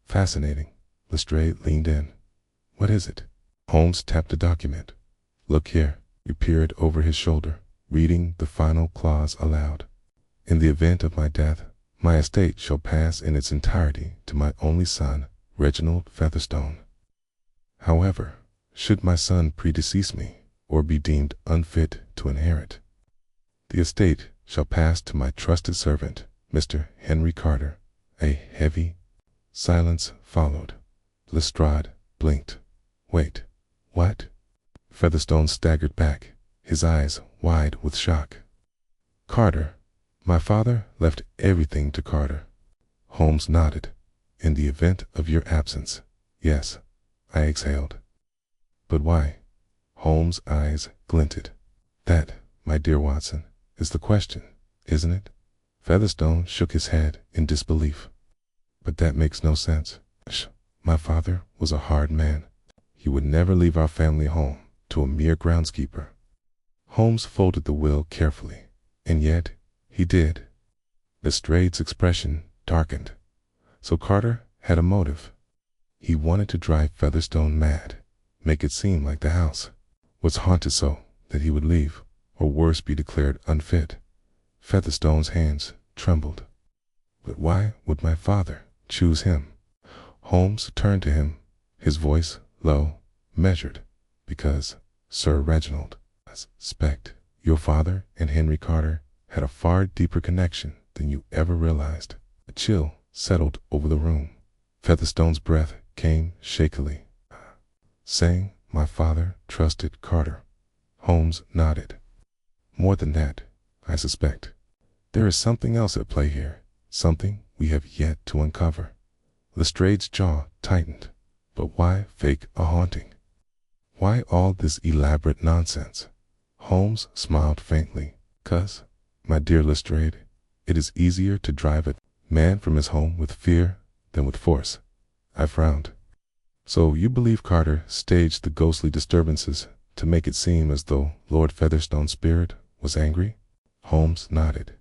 Speaker 1: "Fascinating." Lestrade leaned in. "What is it?" Holmes tapped the document. "Look here." He peered over his shoulder, reading the final clause aloud. "In the event of my death, my estate shall pass in its entirety to my only son, Reginald Featherstone. However, should my son predecease me, or be deemed unfit to inherit, the estate shall pass to my trusted servant, Mr. Henry Carter." A heavy silence followed. Lestrade blinked. "Wait, what?" Featherstone staggered back, his eyes wide with shock. "Carter. My father left everything to Carter." Holmes nodded. "In the event of your absence, yes," I exhaled. "But why?" Holmes' eyes glinted. "That, my dear Watson, is the question, isn't it?" Featherstone shook his head in disbelief. "But that makes no sense. My father was a hard man. He would never leave our family home to a mere groundskeeper." Holmes folded the will carefully, and yet he did. Lestrade's expression darkened. So Carter had a motive. He wanted to drive Featherstone mad, make it seem like the house was haunted so that he would leave, or worse, be declared unfit. Featherstone's hands trembled. "But why would my father choose him?" Holmes turned to him, his voice low, measured. "Because, Sir Reginald, I suspect your father and Henry Carter had a far deeper connection than you ever realized." A chill settled over the room. Featherstone's breath came shakily. "Saying my father trusted Carter." Holmes nodded. "More than that, I suspect. There is something else at play here, something we have yet to uncover." Lestrade's jaw tightened. "But why fake a haunting? Why all this elaborate nonsense?" Holmes smiled faintly. "'Cause, my dear Lestrade, it is easier to drive a man from his home with fear than with force." I frowned. "So you believe Carter staged the ghostly disturbances to make it seem as though Lord Featherstone's spirit was angry?" Holmes nodded.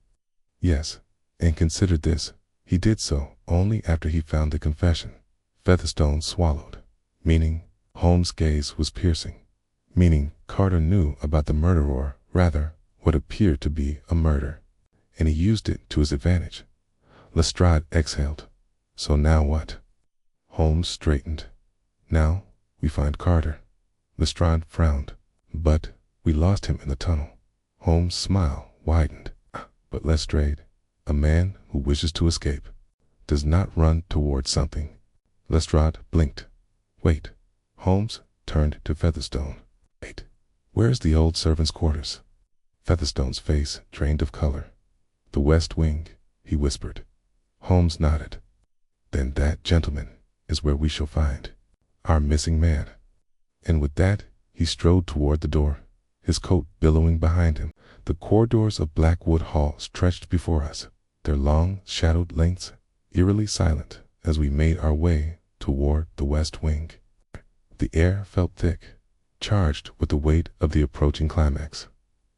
Speaker 1: "Yes, and consider this. He did so only after he found the confession." Featherstone swallowed. "Meaning?" Holmes' gaze was piercing. "Meaning Carter knew about the murder, or rather, what appeared to be a murder, and he used it to his advantage." Lestrade exhaled. "So now what?" Holmes straightened. "Now we find Carter." Lestrade frowned. "But we lost him in the tunnel." Holmes' smile widened. "But Lestrade, a man who wishes to escape does not run towards something." Lestrade blinked. "Wait." Holmes turned to Featherstone. "Wait. Where's the old servants' quarters?" Featherstone's face drained of color. "The west wing," he whispered. Holmes nodded. "Then that, gentlemen, is where we shall find our missing man." And with that, he strode toward the door, his coat billowing behind him. The corridors of Blackwood Hall stretched before us, their long, shadowed lengths eerily silent as we made our way toward the west wing. The air felt thick, charged with the weight of the approaching climax.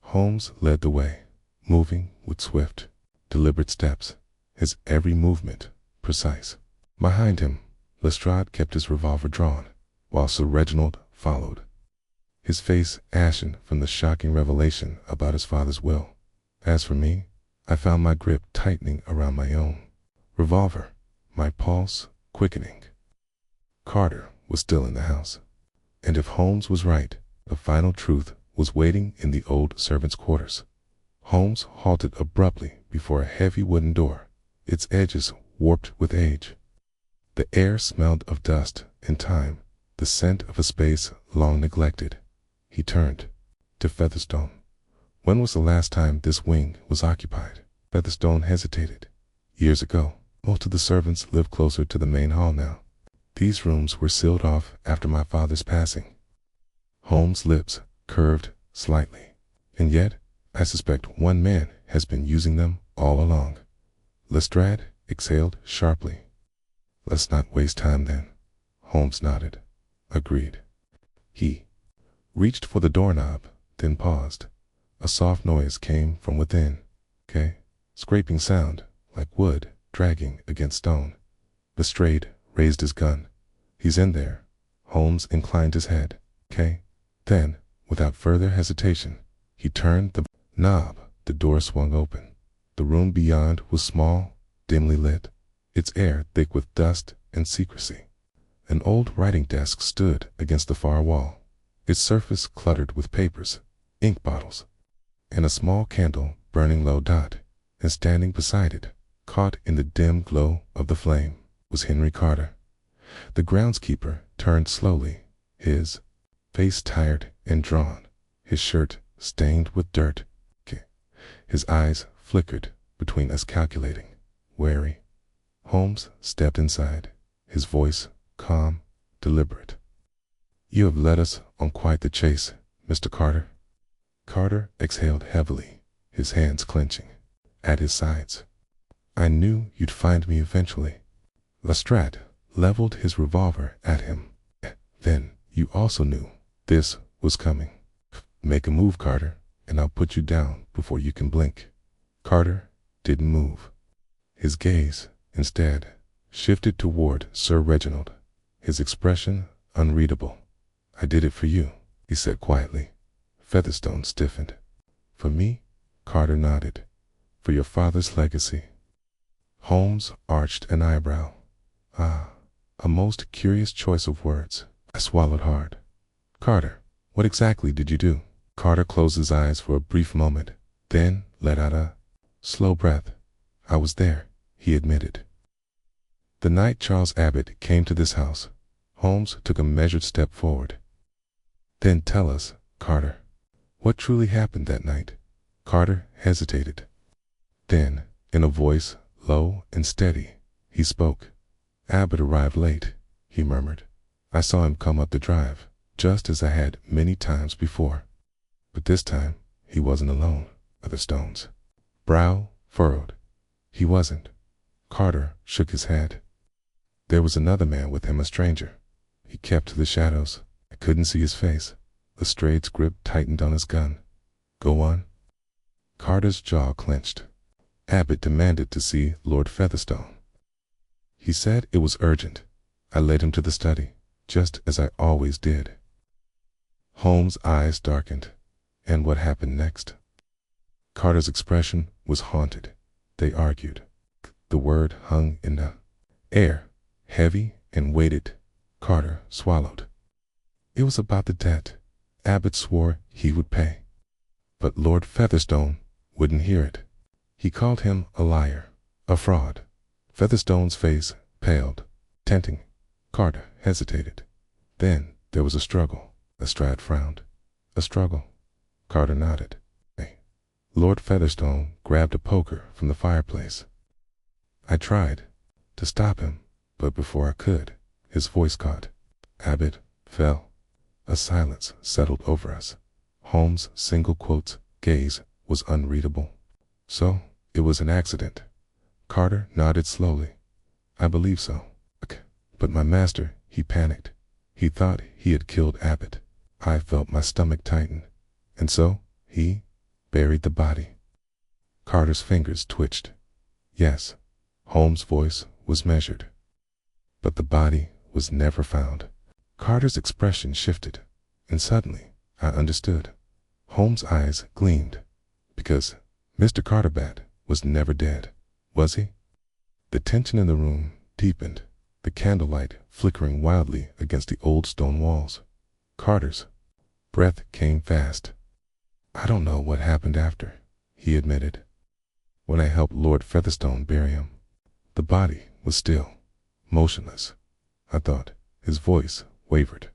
Speaker 1: Holmes led the way, moving with swift, deliberate steps, his every movement precise. Behind him, Lestrade kept his revolver drawn, while Sir Reginald followed, his face ashen from the shocking revelation about his father's will. As for me, I found my grip tightening around my own revolver, my pulse quickening. Carter was still in the house, and if Holmes was right, the final truth was waiting in the old servants' quarters. Holmes halted abruptly before a heavy wooden door, its edges warped with age. The air smelled of dust and time, the scent of a space long neglected. He turned to Featherstone. "When was the last time this wing was occupied?" Featherstone hesitated. "Years ago. Most of the servants live closer to the main hall now. These rooms were sealed off after my father's passing." Holmes' lips curved slightly. "And yet, I suspect one man has been using them all along." Lestrade exhaled sharply. Let's not waste time then. Holmes nodded. Agreed. He reached for the doorknob, then paused. A soft noise came from within. Scraping sound, like wood dragging against stone. Lestrade raised his gun. He's in there. Holmes inclined his head. Then, without further hesitation, he turned the knob. The door swung open. The room beyond was small, dimly lit, its air thick with dust and secrecy. An old writing desk stood against the far wall, its surface cluttered with papers, ink bottles, and a small candle burning low. And standing beside it, caught in the dim glow of the flame, was Henry Carter. The groundskeeper turned slowly, his face tired and drawn, his shirt stained with dirt. His eyes flickered between us, calculating, wary. Holmes stepped inside, his voice calm, deliberate. You have led us on quite the chase, Mr. Carter. Carter exhaled heavily, his hands clenching at his sides. I knew you'd find me eventually. Lestrade leveled his revolver at him. Then you also knew this was coming. Make a move, Carter, and I'll put you down before you can blink. Carter didn't move. His gaze, instead, shifted toward Sir Reginald, his expression unreadable. I did it for you, he said quietly. Featherstone stiffened. For me? Carter nodded. For your father's legacy. Holmes arched an eyebrow. Ah, a most curious choice of words. I swallowed hard. Carter, what exactly did you do? Carter closed his eyes for a brief moment, then let out a slow breath. I was there, he admitted. The night Charles Abbott came to this house, Holmes took a measured step forward. Then tell us, Carter, what truly happened that night? Carter hesitated. Then, in a voice low and steady, he spoke. Abbott arrived late, he murmured. I saw him come up the drive, just as I had many times before. But this time, he wasn't alone. Featherstone's brow furrowed. He wasn't. Carter shook his head. There was another man with him, a stranger. He kept to the shadows. I couldn't see his face. Lestrade's grip tightened on his gun. Go on. Carter's jaw clenched. Abbott demanded to see Lord Featherstone. He said it was urgent. I led him to the study, just as I always did. Holmes' eyes darkened. And what happened next? Carter's expression was haunted. They argued. The word hung in the air, heavy and weighted. Carter swallowed. It was about the debt. Abbott swore he would pay. But Lord Featherstone wouldn't hear it. He called him a liar, a fraud. Featherstone's face paled, tenting. Carter hesitated. Then there was a struggle. Lestrade frowned. A struggle. Carter nodded. Lord Featherstone grabbed a poker from the fireplace. I tried to stop him, but before I could, his voice caught. Abbott fell. A silence settled over us. Holmes' single quote's gaze was unreadable. So, it was an accident. Carter nodded slowly. I believe so. But my master, he panicked. He thought he had killed Abbott. I felt my stomach tighten. And so, he buried the body. Carter's fingers twitched. Yes, Holmes' voice was measured. But the body was never found. Carter's expression shifted, and suddenly I understood. Holmes' eyes gleamed. Because Mr. Carterbat was never dead, was he? The tension in the room deepened, the candlelight flickering wildly against the old stone walls. Carter's breath came fast. I don't know what happened after, he admitted. When I helped Lord Featherstone bury him, the body was still, motionless. I thought his voice wavered.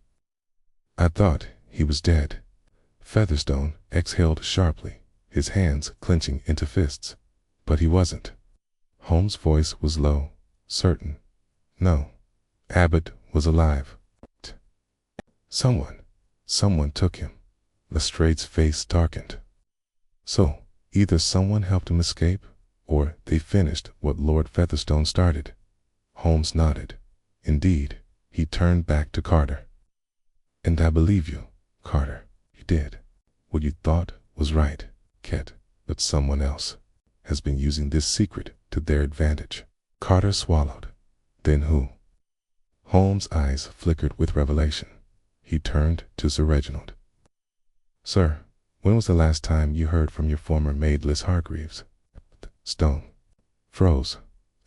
Speaker 1: I thought he was dead. Featherstone exhaled sharply, his hands clenching into fists. But he wasn't. Holmes' voice was low, certain. No, Abbott was alive. Someone took him. Lestrade's face darkened. So, either someone helped him escape, or they finished what Lord Featherstone started. Holmes nodded. Indeed, he turned back to Carter. And I believe you, Carter. You did what you thought was right, Ket, but someone else has been using this secret to their advantage. Carter swallowed. Then who? Holmes' eyes flickered with revelation. He turned to Sir Reginald. Sir, when was the last time you heard from your former maid, Miss Hargreaves? Stone froze.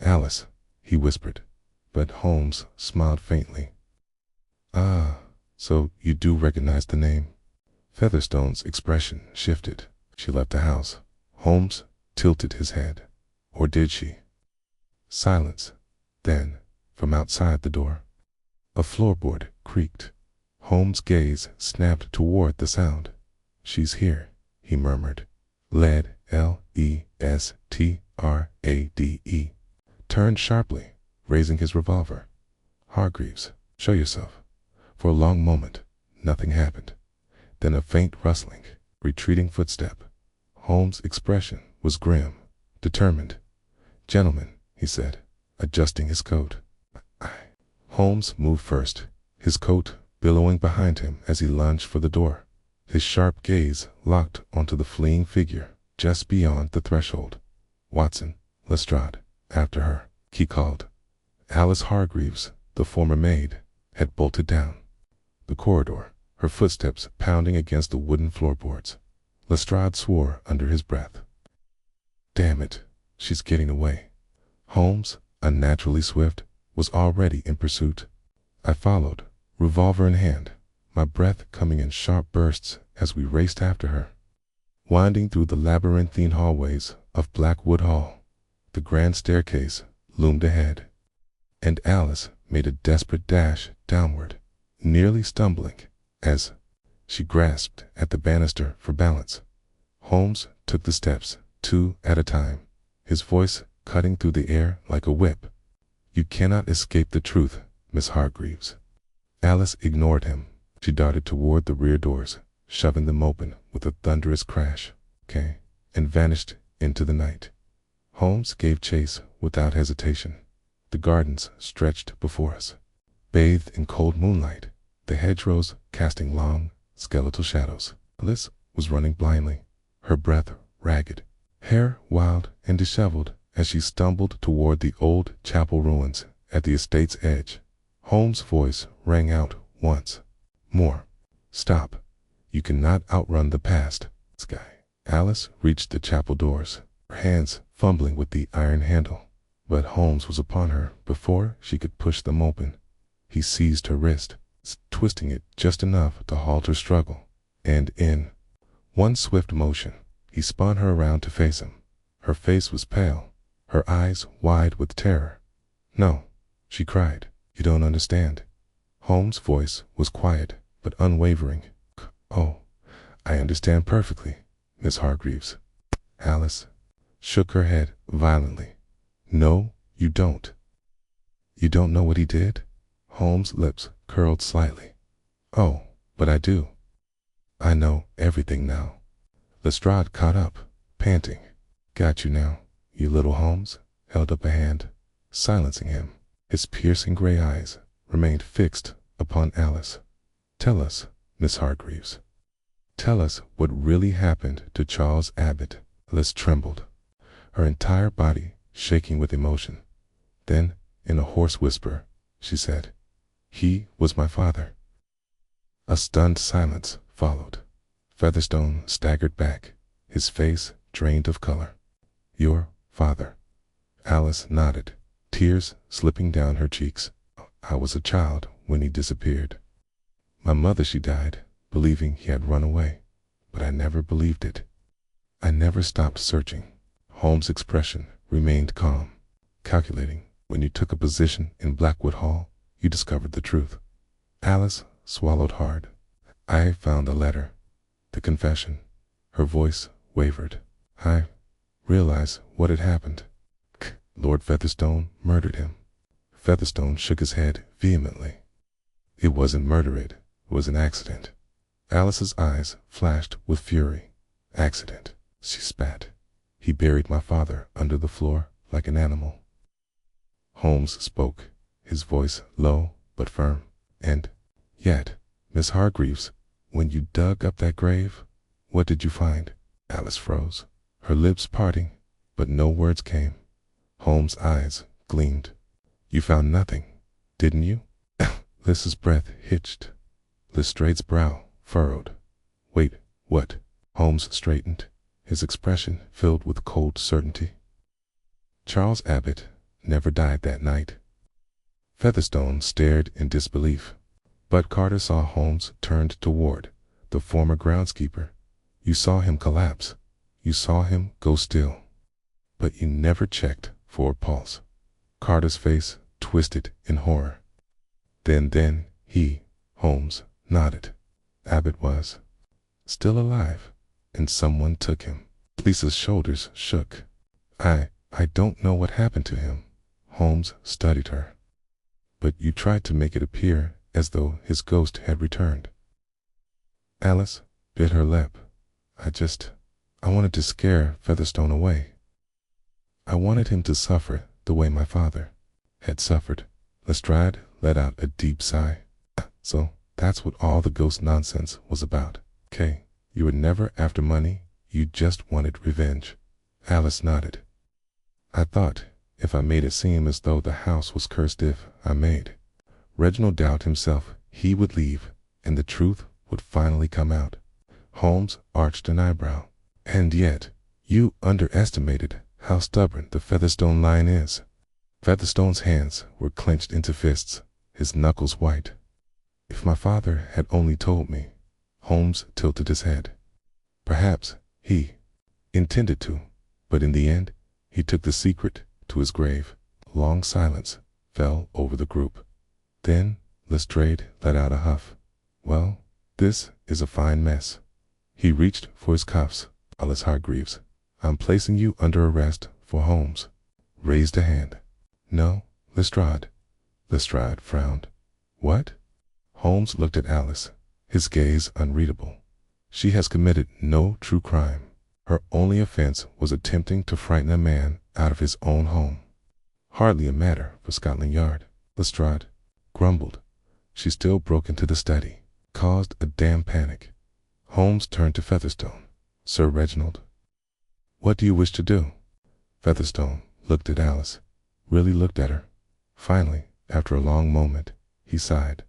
Speaker 1: Alice, he whispered, but Holmes smiled faintly. Ah, so you do recognize the name? Featherstone's expression shifted. She left the house. Holmes tilted his head. Or did she? Silence. Then, from outside the door, a floorboard creaked. Holmes' gaze snapped toward the sound. She's here, he murmured. Led, Lestrade, turned sharply, raising his revolver. Hargreaves, show yourself. For a long moment, nothing happened. Then a faint rustling, retreating footstep. Holmes' expression was grim, determined. Gentlemen, he said, adjusting his coat. Holmes moved first, his coat billowing behind him as he lunged for the door. His sharp gaze locked onto the fleeing figure just beyond the threshold. Watson, Lestrade, after her, he called. Alice Hargreaves, the former maid, had bolted down the corridor, her footsteps pounding against the wooden floorboards. Lestrade swore under his breath. Damn it, she's getting away. Holmes, unnaturally swift, was already in pursuit. I followed, revolver in hand, my breath coming in sharp bursts as we raced after her. Winding through the labyrinthine hallways of Blackwood Hall, the grand staircase loomed ahead, and Alice made a desperate dash downward, nearly stumbling as she grasped at the banister for balance. Holmes took the steps, 2 at a time, his voice cutting through the air like a whip. You cannot escape the truth, Miss Hargreaves. Alice ignored him. She darted toward the rear doors, shoving them open with a thunderous crash, and vanished into the night. Holmes gave chase without hesitation. The gardens stretched before us, bathed in cold moonlight, the hedgerows casting long, skeletal shadows. Alice was running blindly, her breath ragged, hair wild and disheveled as she stumbled toward the old chapel ruins at the estate's edge. Holmes' voice rang out once more. Stop. You cannot outrun the past. Sky. Alice reached the chapel doors, her hands fumbling with the iron handle, but Holmes was upon her before she could push them open. He seized her wrist, twisting it just enough to halt her struggle, and in one swift motion, he spun her around to face him. Her face was pale, her eyes wide with terror. No, she cried. You don't understand. Holmes' voice was quiet but unwavering. Oh, I understand perfectly, Miss Hargreaves. Alice shook her head violently. No, you don't. You don't know what he did? Holmes' lips curled slightly. Oh, but I do. I know everything now. Lestrade caught up, panting. Got you now, you little Holmes, held up a hand, silencing him. His piercing gray eyes remained fixed upon Alice. Tell us, Miss Hargreaves. Tell us what really happened to Charles Abbott. Alice trembled, her entire body shaking with emotion. Then, in a hoarse whisper, she said, He was my father. A stunned silence followed. Featherstone staggered back, his face drained of color. Your father. Alice nodded, tears slipping down her cheeks. I was a child when he disappeared. My mother, she died, believing he had run away, but I never believed it. I never stopped searching. Holmes' expression remained calm, calculating. When you took a position in Blackwood Hall, you discovered the truth. Alice swallowed hard. I found the letter, the confession. Her voice wavered. I realized what had happened. Lord Featherstone murdered him. Featherstone shook his head vehemently. It wasn't murder, it was an accident. Alice's eyes flashed with fury. Accident, she spat. He buried my father under the floor like an animal. Holmes spoke, his voice low but firm. And yet, Miss Hargreaves, when you dug up that grave, what did you find? Alice froze, her lips parting, but no words came. Holmes' eyes gleamed. You found nothing, didn't you? Lys's breath hitched. Lestrade's brow furrowed. Wait, what? Holmes straightened, his expression filled with cold certainty. Charles Abbott never died that night. Featherstone stared in disbelief, but Carter saw Holmes turned toward the former groundskeeper. You saw him collapse. You saw him go still. But you never checked for a pulse. Carter's face twisted in horror. Then he, Holmes, nodded. Abbott was still alive, and someone took him. Lisa's shoulders shook. I don't know what happened to him. Holmes studied her. But you tried to make it appear as though his ghost had returned. Alice bit her lip. I wanted to scare Featherstone away. I wanted him to suffer the way my father had suffered. Lestrade let out a deep sigh. So that's what all the ghost nonsense was about. Okay, you were never after money, you just wanted revenge. Alice nodded. I thought if I made it seem as though the house was cursed, if I made Reginald doubt himself, he would leave, and the truth would finally come out. Holmes arched an eyebrow. And yet, you underestimated how stubborn the Featherstone line is. Featherstone's hands were clenched into fists, his knuckles white. If my father had only told me. Holmes tilted his head. Perhaps he intended to, but in the end, he took the secret to his grave. A long silence fell over the group. Then Lestrade let out a huff. Well, this is a fine mess. He reached for his cuffs. Alice Hargreaves, I'm placing you under arrest for Holmes. Raised a hand. No, Lestrade. Lestrade frowned. What? Holmes looked at Alice, his gaze unreadable. She has committed no true crime. Her only offense was attempting to frighten a man out of his own home. Hardly a matter for Scotland Yard. Lestrade grumbled. She still broke into the study, caused a damn panic. Holmes turned to Featherstone. Sir Reginald, what do you wish to do? Featherstone looked at Alice, really looked at her. Finally, after a long moment, he sighed.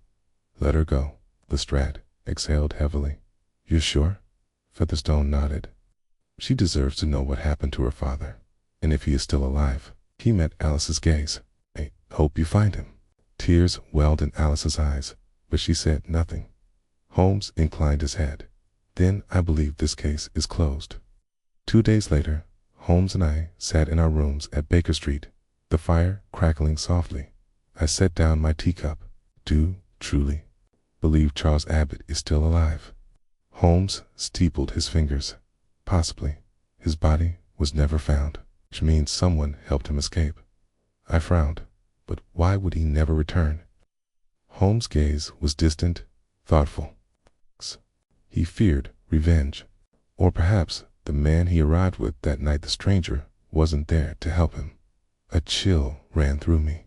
Speaker 1: Let her go. Lestrade exhaled heavily. You're sure? Featherstone nodded. She deserves to know what happened to her father, and if he is still alive. He met Alice's gaze. I hope you find him. Tears welled in Alice's eyes, but she said nothing. Holmes inclined his head. Then I believe this case is closed. 2 days later, Holmes and I sat in our rooms at Baker Street, the fire crackling softly. I set down my teacup. Do truly believe Charles Abbott is still alive? Holmes steepled his fingers. Possibly. His body was never found, which means someone helped him escape. I frowned. But why would he never return? Holmes' gaze was distant, thoughtful. He feared revenge. Or perhaps the man he arrived with that night, the stranger, wasn't there to help him. A chill ran through me.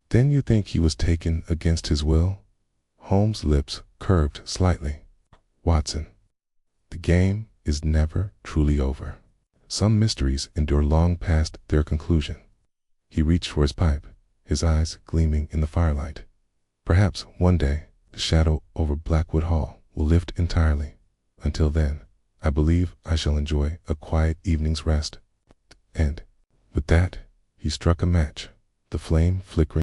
Speaker 1: Then you think he was taken against his will? Holmes' lips curved slightly. Watson, the game is never truly over. Some mysteries endure long past their conclusion. He reached for his pipe, his eyes gleaming in the firelight. Perhaps one day the shadow over Blackwood Hall will lift entirely. Until then, I believe I shall enjoy a quiet evening's rest. And with that, he struck a match, the flame flickering